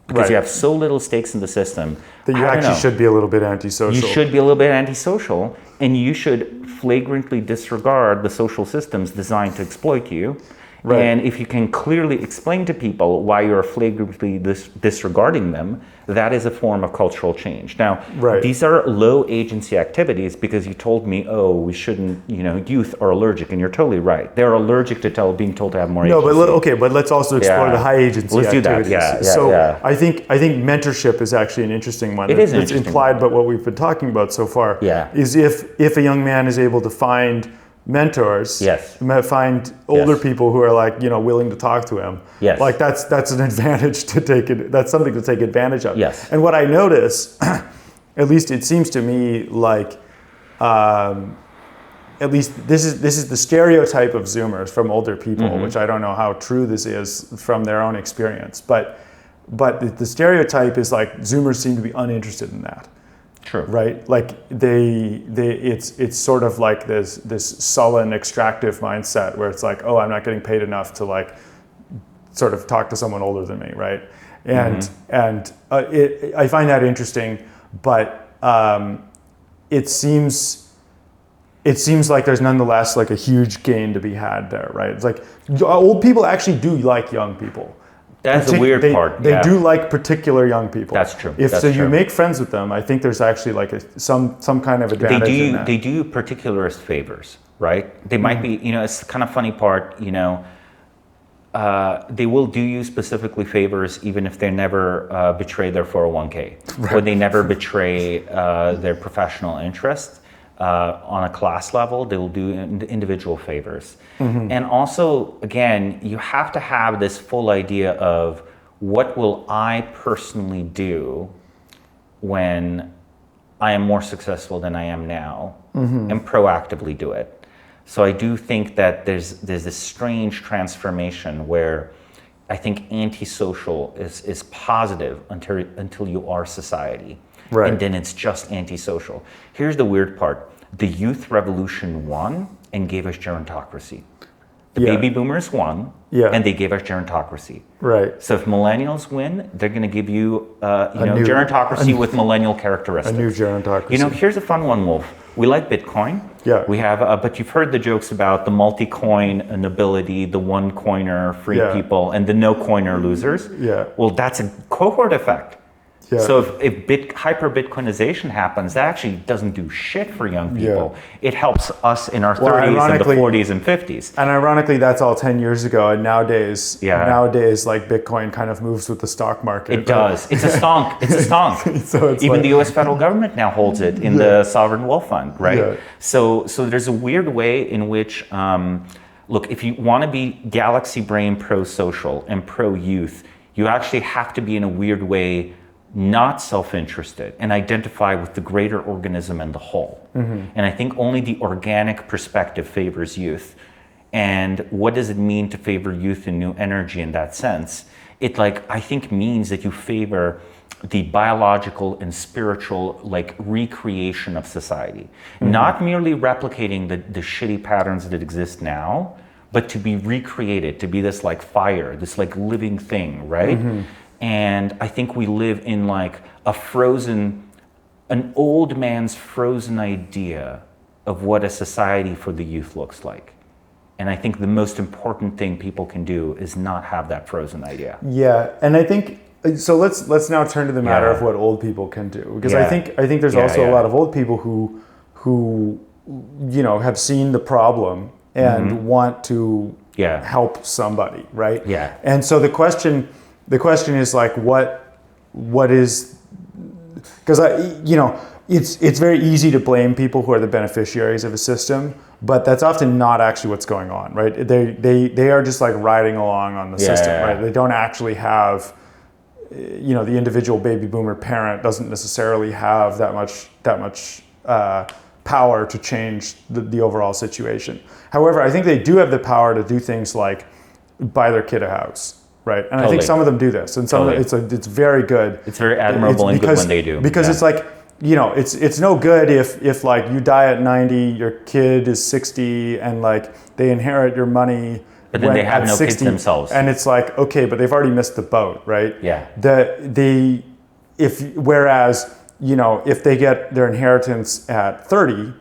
because Right. you have so little stakes in the system. That you I don't actually know. should be a little bit antisocial. You should be a little bit antisocial, and you should flagrantly disregard the social systems designed to exploit you. Right. And if you can clearly explain to people why you're flagrantly disregarding them, that is a form of cultural change. Now, Right. these are low agency activities because you told me, oh, we shouldn't, youth are allergic, and you're totally right. They're allergic to being told to have more No, agency. but let's also explore Yeah. the high agency Let's do that. activities. Yeah, So yeah. I think mentorship is actually an interesting one. It is an It's interesting implied by what we've been talking about so far. Yeah. Is if a young man is able to find mentors, Yes. find older Yes. people who are like willing to talk to him, Yes. like that's an advantage to take it. That's something to take advantage of. Yes. And what I notice, at least it seems to me like. At least this is the stereotype of Zoomers from older people, which I don't know how true this is from their own experience, but the stereotype is like Zoomers seem to be uninterested in that. True. Right? Like it's sort of like this sullen extractive mindset where it's like, oh, I'm not getting paid enough to like sort of talk to someone older than me, right? And I find that interesting, but it seems like there's nonetheless like a huge gain to be had there, right? It's like old people actually do like young people. That's the weird part. They yeah. do like particular young people. That's true. If That's so, true. you make friends with them. I think there's actually like some kind of advantage in that. They do you particularist favors, right? They might be, it's the kind of funny part, they will do you specifically favors even if they never betray their 401k, Right. or they never betray their professional interest. On a class level, they will do individual favors. And also, again, you have to have this full idea of what will I personally do when I am more successful than I am now, and proactively do it. So I do think that there's this strange transformation where I think antisocial is positive until you are society. Right. And then it's just antisocial. Here's the weird part. The youth revolution won and gave us gerontocracy. The Yeah. baby boomers won, Yeah. and they gave us gerontocracy. Right. So if millennials win, they're going to give you, new- gerontocracy with millennial characteristics. A new gerontocracy. Here's a fun one, Wolf. We like Bitcoin. Yeah. We have, but you've heard the jokes about the multi-coin nobility, the one coiner free Yeah. people, and the no coiner losers. Yeah. Well, that's a cohort effect. Yeah. So if hyper Bitcoinization happens, that actually doesn't do shit for young people. It helps us in our 30s and the ironically- 40s and 50s. And ironically, that's all 10 years ago. And nowadays, Yeah. like Bitcoin kind of moves with the stock market. It does. It's a stonk. It's a stonk. So it's Even like- the U.S. federal government now holds it in the sovereign wealth fund, right? Yeah. So there's a weird way in which, look, if you want to be galaxy brain pro-social and pro-youth, you actually have to be in a weird way not self-interested and identify with the greater organism and the whole. And I think only the organic perspective favors youth. And what does it mean to favor youth and new energy in that sense? It I think means that you favor the biological and spiritual recreation of society. Not merely replicating the shitty patterns that exist now, but to be recreated, to be this fire, this living thing, right? And I think we live in an old man's frozen idea of what a society for the youth looks like. And I think the most important thing people can do is not have that frozen idea. Yeah, and I think so. Let's now turn to the matter Yeah. of what old people can do, because Yeah. I think there's Yeah, also yeah. a lot of old people who have seen the problem and want to Yeah. help somebody, right? Yeah. And so the question is what is, because it's very easy to blame people who are the beneficiaries of a system, but that's often not actually what's going on, right? They are just riding along on the system, Yeah. right? They don't actually have, the individual baby boomer parent doesn't necessarily have that much power to change the overall situation. However, I think they do have the power to do things like buy their kid a house. Right, and I think Totally. some of them do this, and some of it's very good. It's very admirable and good when they do. Because Yeah. it's it's no good if you die at 90, your kid is 60, and they inherit your money, But then they have no kids themselves. And it's like, okay, but they've already missed the boat, right? Yeah. Whereas, if they get their inheritance at 30,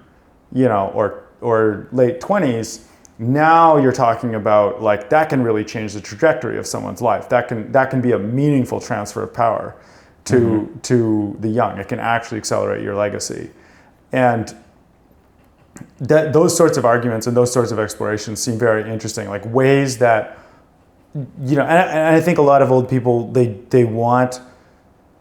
or late 20s, now you're talking about like that can really change the trajectory of someone's life. That can be a meaningful transfer of power to the young. It can actually accelerate your legacy. And those sorts of arguments and those sorts of explorations seem very interesting, like ways that, and I think a lot of old people, they want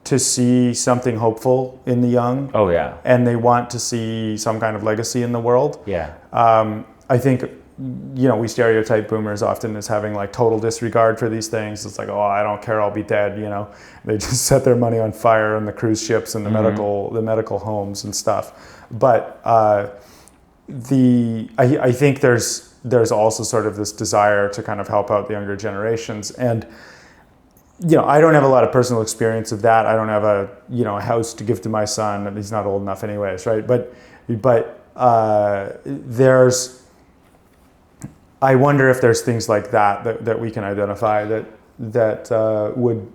to see something hopeful in the young. Oh, yeah. And they want to see some kind of legacy in the world. Yeah. I think, we stereotype boomers often as having like total disregard for these things. It's like, oh, I don't care, I'll be dead, They just set their money on fire on the cruise ships and the medical homes and stuff. But I think there's also sort of this desire to kind of help out the younger generations. And I don't have a lot of personal experience of that. I don't have a house to give to my son, and he's not old enough anyways, right? But I wonder if there's things like that we can identify that would.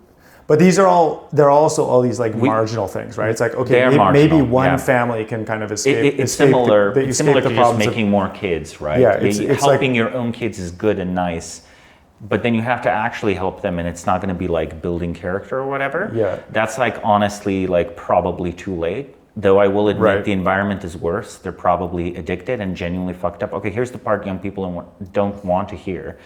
But they're also all these like marginal things, right? It's like, okay, maybe one family can kind of escape. It's similar to just making more kids, right? Yeah, it's helping like, your own kids is good and nice, but then you have to actually help them, and it's not going to be like building character or whatever. Yeah. That's like honestly like probably too late. Though I will admit the environment is worse. They're probably addicted and genuinely fucked up. Okay, here's the part young people don't want to hear.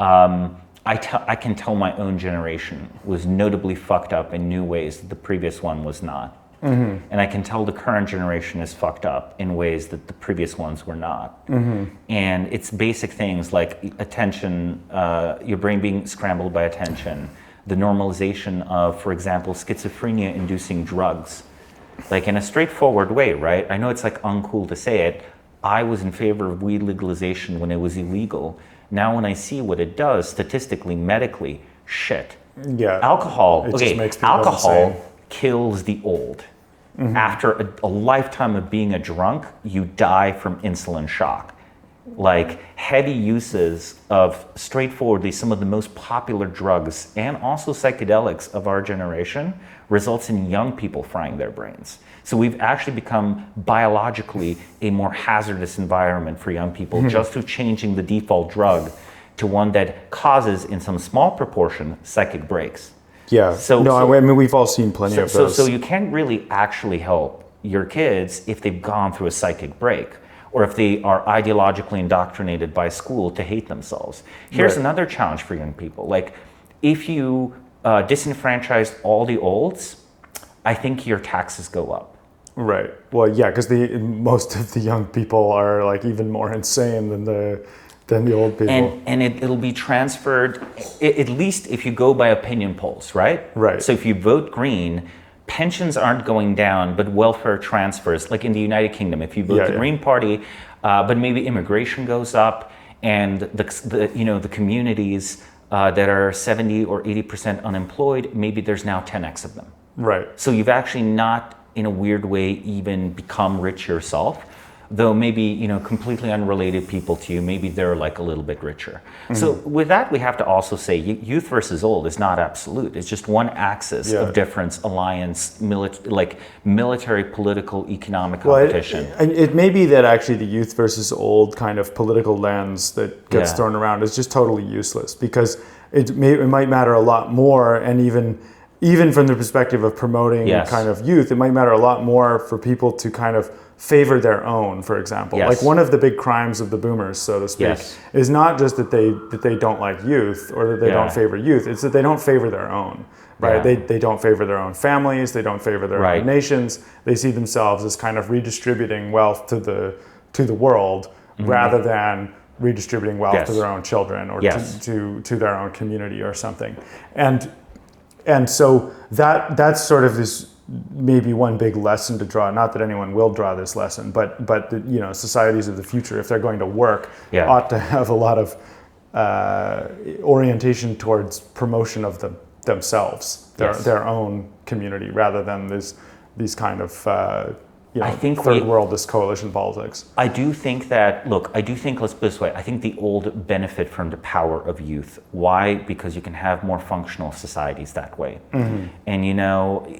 I can tell my own generation was notably fucked up in new ways that the previous one was not. Mm-hmm. And I can tell the current generation is fucked up in ways that the previous ones were not. Mm-hmm. And it's basic things like attention, your brain being scrambled by attention, the normalization of, for example, schizophrenia-inducing drugs. Like in a straightforward way, right? I know it's like uncool to say it. I was in favor of weed legalization when it was illegal. Now when I see what it does statistically, medically, shit. Yeah. Alcohol, alcohol kills the old. Mm-hmm. After a lifetime of being a drunk, you die from insulin shock. Like heavy uses of straightforwardly some of the most popular drugs and also psychedelics of our generation results in young people frying their brains. So we've actually become biologically a more hazardous environment for young people just through changing the default drug to one that causes, in some small proportion, psychic breaks. Yeah. I mean, we've all seen plenty of those. So you can't really actually help your kids if they've gone through a psychic break, or if they are ideologically indoctrinated by school to hate themselves. Here's another challenge for young people. Like, if you disenfranchised all the olds, I think your taxes go up. Right. Well, yeah, because most of the young people are like even more insane than the old people. And it'll be transferred, at least if you go by opinion polls, right? Right. So if you vote Green, pensions aren't going down, but welfare transfers, like in the United Kingdom, if you vote the Green Party, but maybe immigration goes up, and the communities that are 70 or 80% unemployed, maybe there's now 10x of them. Right. So you've actually not, in a weird way, even become rich yourself, though maybe, completely unrelated people to you, maybe they're like a little bit richer. Mm-hmm. So with that, we have to also say youth versus old is not absolute. It's just one axis of difference, alliance, military, political, economic competition. It may be that actually the youth versus old kind of political lens that gets thrown around is just totally useless, because it might matter a lot more, and even from the perspective of promoting kind of youth, it might matter a lot more for people to kind of favor their own, for example. Like one of the big crimes of the boomers, so to speak, is not just that they don't like youth or that they don't favor youth, it's that they don't favor their own, right? They don't favor their own families, they don't favor their own nations. They see themselves as kind of redistributing wealth to the world rather than redistributing wealth to their own children or to their own community or something. And so that's sort of this maybe one big lesson to draw. Not that anyone will draw this lesson, but the, societies of the future, if they're going to work, ought to have a lot of orientation towards promotion of themselves, their own community, rather than these kind of I think third worldist coalition politics. I do think that, look, let's put it this way, I think the old benefit from the power of youth. Why? Because you can have more functional societies that way. And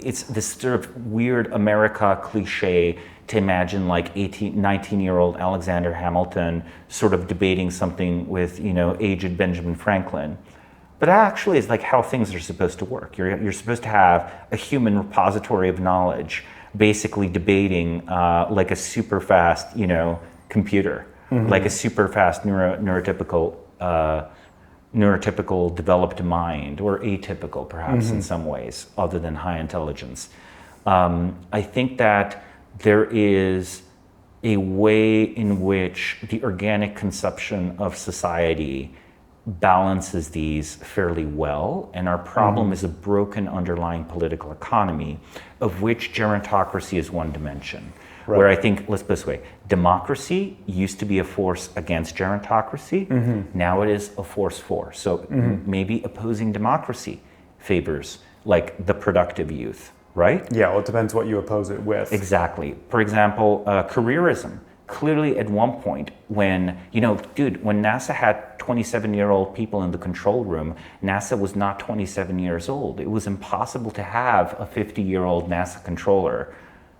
it's this sort of weird America cliche to imagine like 19-year-old Alexander Hamilton sort of debating something with, aged Benjamin Franklin. But that actually is like how things are supposed to work. You're supposed to have a human repository of knowledge basically debating like a super fast, computer, like a super fast neurotypical developed mind, or atypical perhaps in some ways, other than high intelligence. I think that there is a way in which the organic conception of society balances these fairly well, and our problem is a broken underlying political economy, of which gerontocracy is one dimension. Right. Where I think, let's put it this way, democracy used to be a force against gerontocracy, now it is a force for. So maybe opposing democracy favors like the productive youth, right? Yeah, well, it depends what you oppose it with. Exactly. For example, careerism. Clearly at one point when, when NASA had 27-year-old people in the control room, NASA was not 27 years old. It was impossible to have a 50-year-old NASA controller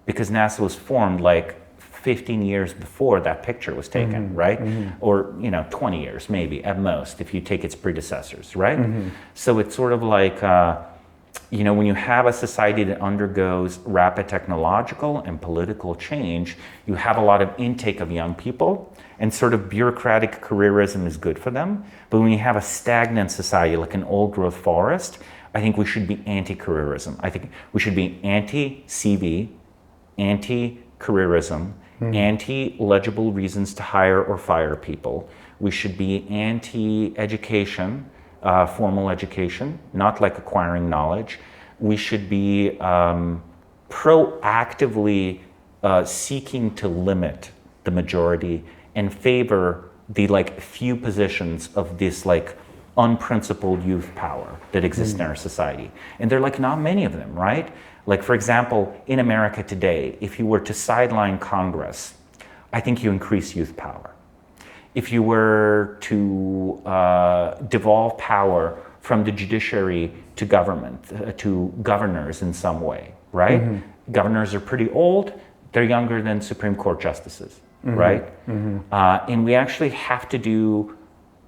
because NASA was formed like 15 years before that picture was taken, right? Or, 20 years maybe at most if you take its predecessors, right? So it's sort of like, when you have a society that undergoes rapid technological and political change, you have a lot of intake of young people, and sort of bureaucratic careerism is good for them. But when you have a stagnant society like an old growth forest, I think we should be anti-careerism. I think we should be anti-CV, anti-careerism, anti-legible reasons to hire or fire people. We should be anti-education, formal education, not like acquiring knowledge. We should be proactively seeking to limit the majority and favor the few positions of this unprincipled youth power that exists in our society. And there are not many of them, right? Like, for example, in America today, if you were to sideline Congress, I think you increase youth power. If you were to devolve power from the judiciary to government, to governors in some way, right? Governors are pretty old, they're younger than Supreme Court justices, right? And we actually have to do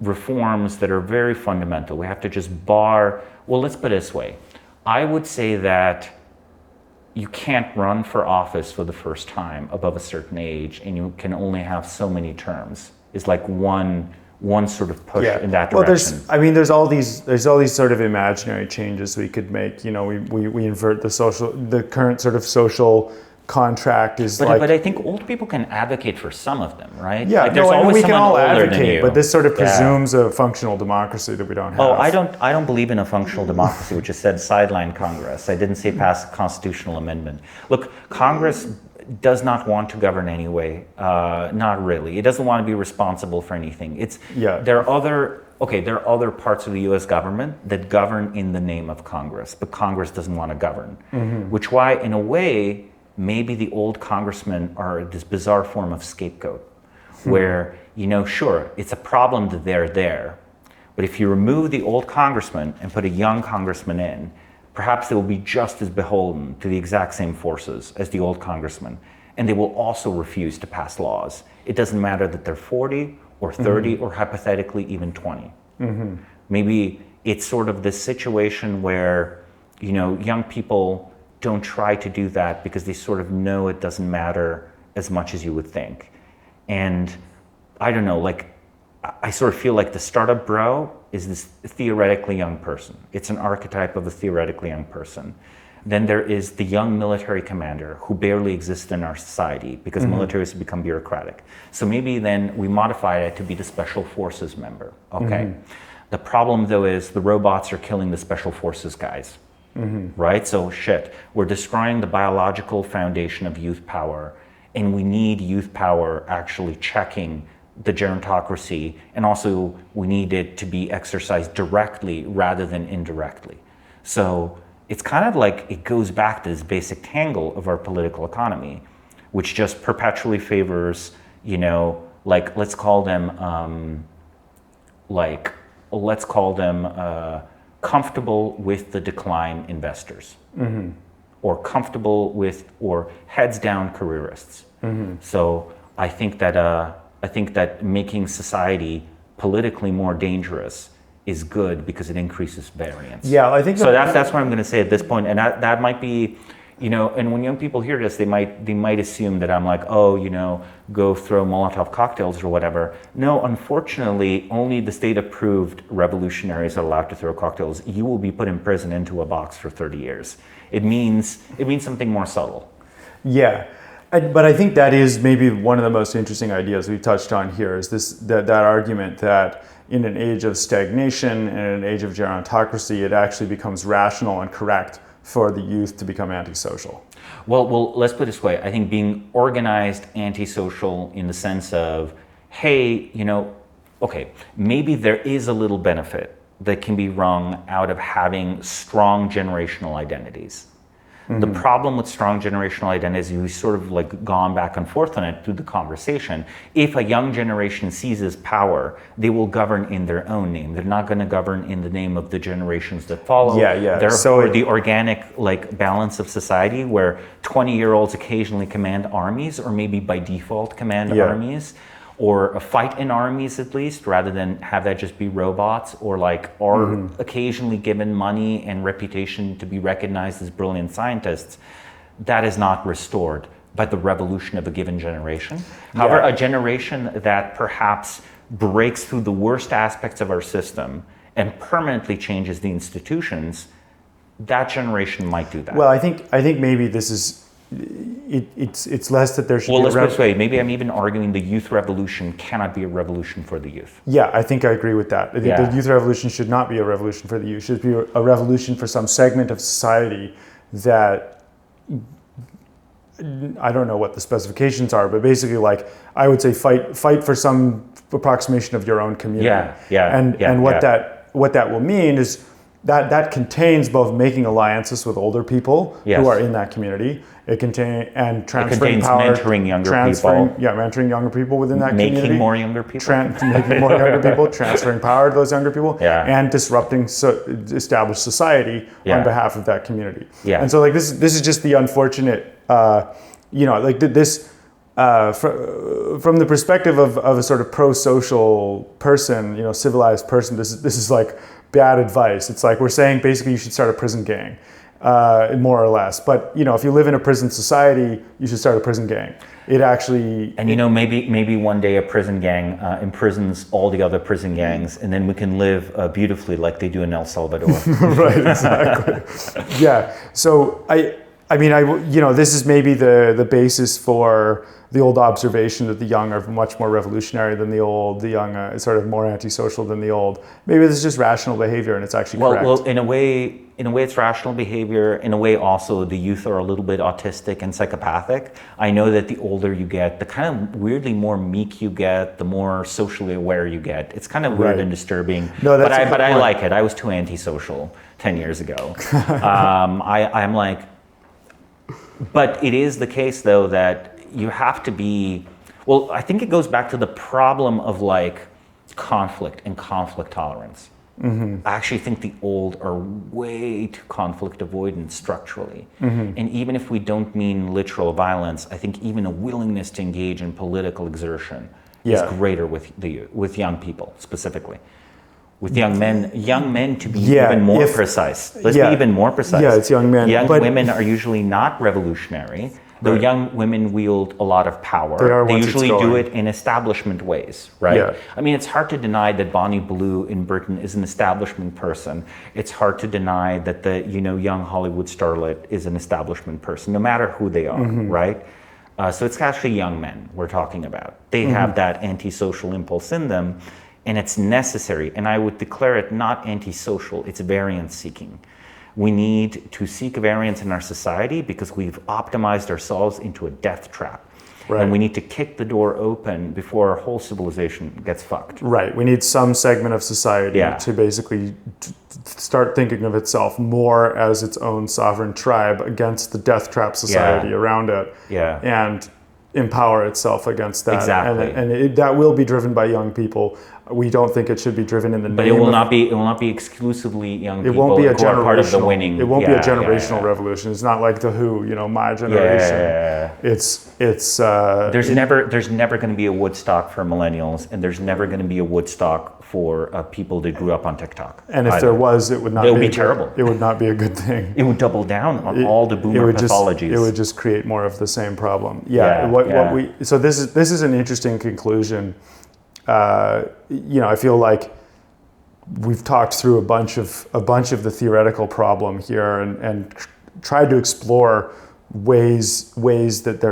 reforms that are very fundamental. We have to just let's put it this way. I would say that you can't run for office for the first time above a certain age, and you can only have so many terms. Is like one sort of push in that direction. Well, there's all these sort of imaginary changes we could make. We invert the current sort of social contract is but I think old people can advocate for some of them, right? Yeah, there's always we can all advocate, you. But this sort of presumes a functional democracy that we don't have. Oh, I don't believe in a functional democracy, which is said sideline Congress. I didn't say pass a constitutional amendment. Look, Congress does not want to govern anyway. Not really. It doesn't want to be responsible for anything. There are other parts of the U.S. government that govern in the name of Congress, but Congress doesn't want to govern. Which why, in a way, maybe the old congressmen are this bizarre form of scapegoat, where sure, it's a problem that they're there, but if you remove the old congressman and put a young congressman in, perhaps they will be just as beholden to the exact same forces as the old congressman, and they will also refuse to pass laws. It doesn't matter that they're 40 or 30 or hypothetically even 20. Maybe it's sort of this situation where, young people don't try to do that because they sort of know it doesn't matter as much as you would think. And I don't know, I sort of feel like the startup bro is this theoretically young person. It's an archetype of a theoretically young person. Then there is the young military commander who barely exists in our society because militaries have become bureaucratic. So maybe then we modify it to be the special forces member, okay? The problem though is the robots are killing the special forces guys, right? So we're destroying the biological foundation of youth power, and we need youth power actually checking the gerontocracy, and also we need it to be exercised directly rather than indirectly. So it's kind of like it goes back to this basic tangle of our political economy, which just perpetually favors, like let's call them comfortable with the decline investors, or comfortable with, or heads down careerists. So I think that making society politically more dangerous is good because it increases variance. Yeah, I think so. That's what I'm going to say at this point, and that might be, And when young people hear this, they might assume that I'm like, oh, go throw Molotov cocktails or whatever. No, unfortunately, only the state-approved revolutionaries are allowed to throw cocktails. You will be put in prison into a box for 30 years. It means something more subtle. Yeah. But I think that is maybe one of the most interesting ideas we touched on here is that argument that in an age of stagnation and in an age of gerontocracy, it actually becomes rational and correct for the youth to become antisocial. Well, let's put it this way. I think being organized antisocial in the sense of, hey, okay, maybe there is a little benefit that can be wrung out of having strong generational identities. The problem with strong generational identities, we've sort of like gone back and forth on it through the conversation. If a young generation seizes power, they will govern in their own name. They're not going to govern in the name of the generations that follow. Yeah. Therefore, the organic balance of society where 20-year-olds occasionally command armies, or maybe by default command armies, or fight in armies at least, rather than have that just be robots, or occasionally given money and reputation to be recognized as brilliant scientists. That is not restored by the revolution of a given generation. However, a generation that perhaps breaks through the worst aspects of our system and permanently changes the institutions, that generation might do that. Well, I think maybe this is, it's less that there should be let's put it this way. Maybe I'm even arguing the youth revolution cannot be a revolution for the youth. Yeah, I think I agree with that. I think the youth revolution should not be a revolution for the youth. It should be a revolution for some segment of society that, I don't know what the specifications are, but basically, I would say fight for some approximation of your own community. And what that will mean is that contains both making alliances with older people who are in that community. It contains power, mentoring younger mentoring younger people within that community. Making more younger people. Making more younger people, transferring power to those younger people, and disrupting established society on behalf of that community. And so this is just the unfortunate, from the perspective of a sort of pro-social person, civilized person, this is like bad advice. It's like we're saying basically you should start a prison gang, more or less. But if you live in a prison society, you should start a prison gang. It actually, and maybe one day a prison gang imprisons all the other prison gangs, and then we can live beautifully like they do in El Salvador. Right, exactly. Yeah. So this is maybe the basis for the old observation that the young are much more revolutionary than the old, the young are sort of more antisocial than the old. Maybe this is just rational behavior and it's actually correct. Well, in a way it's rational behavior. In a way also the youth are a little bit autistic and psychopathic. I know that the older you get, the kind of weirdly more meek you get, the more socially aware you get. It's kind of weird and disturbing. No, but I like it. I was too antisocial 10 years ago. I'm like, but it is the case though that you have to be, I think it goes back to the problem of conflict and conflict tolerance. I actually think the old are way too conflict avoidant structurally. And even if we don't mean literal violence, I think even a willingness to engage in political exertion is greater with young people specifically. With young men to be even more precise. Let's be even more precise. Yeah, it's young men. Young women are usually not revolutionary. Though young women wield a lot of power, they usually do it in establishment ways, right? Yeah. I mean, it's hard to deny that Bonnie Blue in Britain is an establishment person. It's hard to deny that the young Hollywood starlet is an establishment person, no matter who they are, right? So it's actually young men we're talking about. They have that antisocial impulse in them, and it's necessary. And I would declare it not antisocial, it's variance seeking. We need to seek variance in our society because we've optimized ourselves into a death trap. Right. And we need to kick the door open before our whole civilization gets fucked. Right. We need some segment of society to basically start thinking of itself more as its own sovereign tribe against the death trap society around it. Yeah. And empower itself against that. Exactly. And that will be driven by young people. We don't think it should be driven in the But name it will of, not be exclusively young people. it won't be a who are part of the generational. winning. It won't be a generational revolution. It's not like the Who, my generation. Yeah. It's There's never going to be a Woodstock for millennials, and there's never going to be a Woodstock for people that grew up on TikTok. and if there was, it would not. It would be be terrible. It would not be a good thing. It would double down on all the boomer pathologies. It would just create more of the same problem. So this is an interesting conclusion. I feel like we've talked through a bunch of the theoretical problem here and tried to explore ways that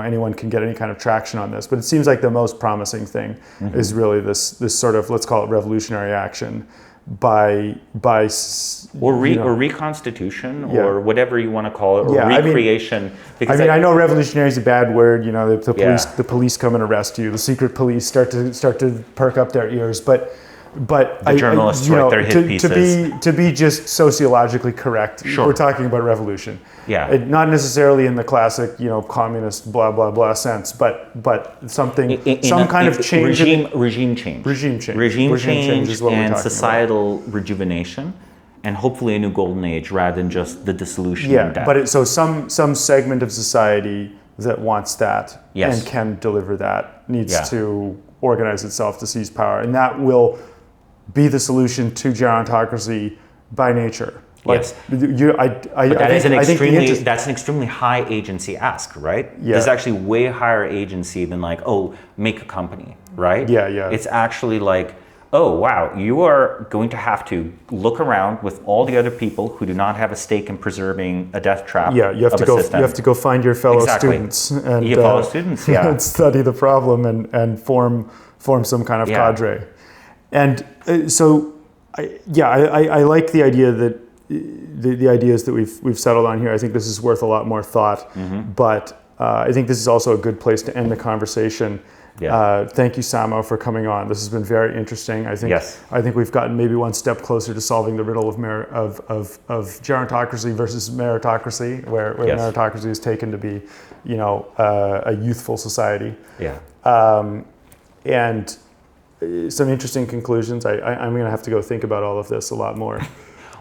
anyone can get any kind of traction on this. But it seems like the most promising thing is really this sort of, let's call it revolutionary action by reconstitution or whatever you want to call it, or recreation. I know revolutionary is a bad word. The police come and arrest you. The secret police start to perk up their ears. But the journalists write their hit pieces. To be just sociologically correct, we're talking about revolution. Yeah. Not necessarily in the classic, communist blah blah blah sense, but something, some kind of change. Regime change is what we're and talking societal rejuvenation, and hopefully a new golden age rather than just the dissolution. Yeah, and death. but some segment of society that wants that Yes. and can deliver that needs to organize itself to seize power, and that will be the solution to gerontocracy by nature. Yes. That's an extremely high agency ask, right? Yeah. There's actually way higher agency than make a company, right? Yeah. It's actually like, oh, wow, you are going to have to look around with all the other people who do not have a stake in preserving a death trap. Yeah, you have to go. System. You have to go find your fellow Exactly. students and and study the problem and form some kind of cadre. And I like the idea that the ideas that we've settled on here. I think this is worth a lot more thought. But I think this is also a good place to end the conversation. Yeah. Thank you, Samo, for coming on. This has been very interesting. I think we've gotten maybe one step closer to solving the riddle of gerontocracy versus meritocracy, where meritocracy is taken to be, a youthful society. Yeah. And some interesting conclusions. I'm going to have to go think about all of this a lot more.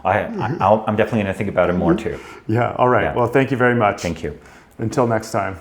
I'm definitely going to think about it more too. Yeah. All right. Yeah. Well, thank you very much. Thank you. Until next time.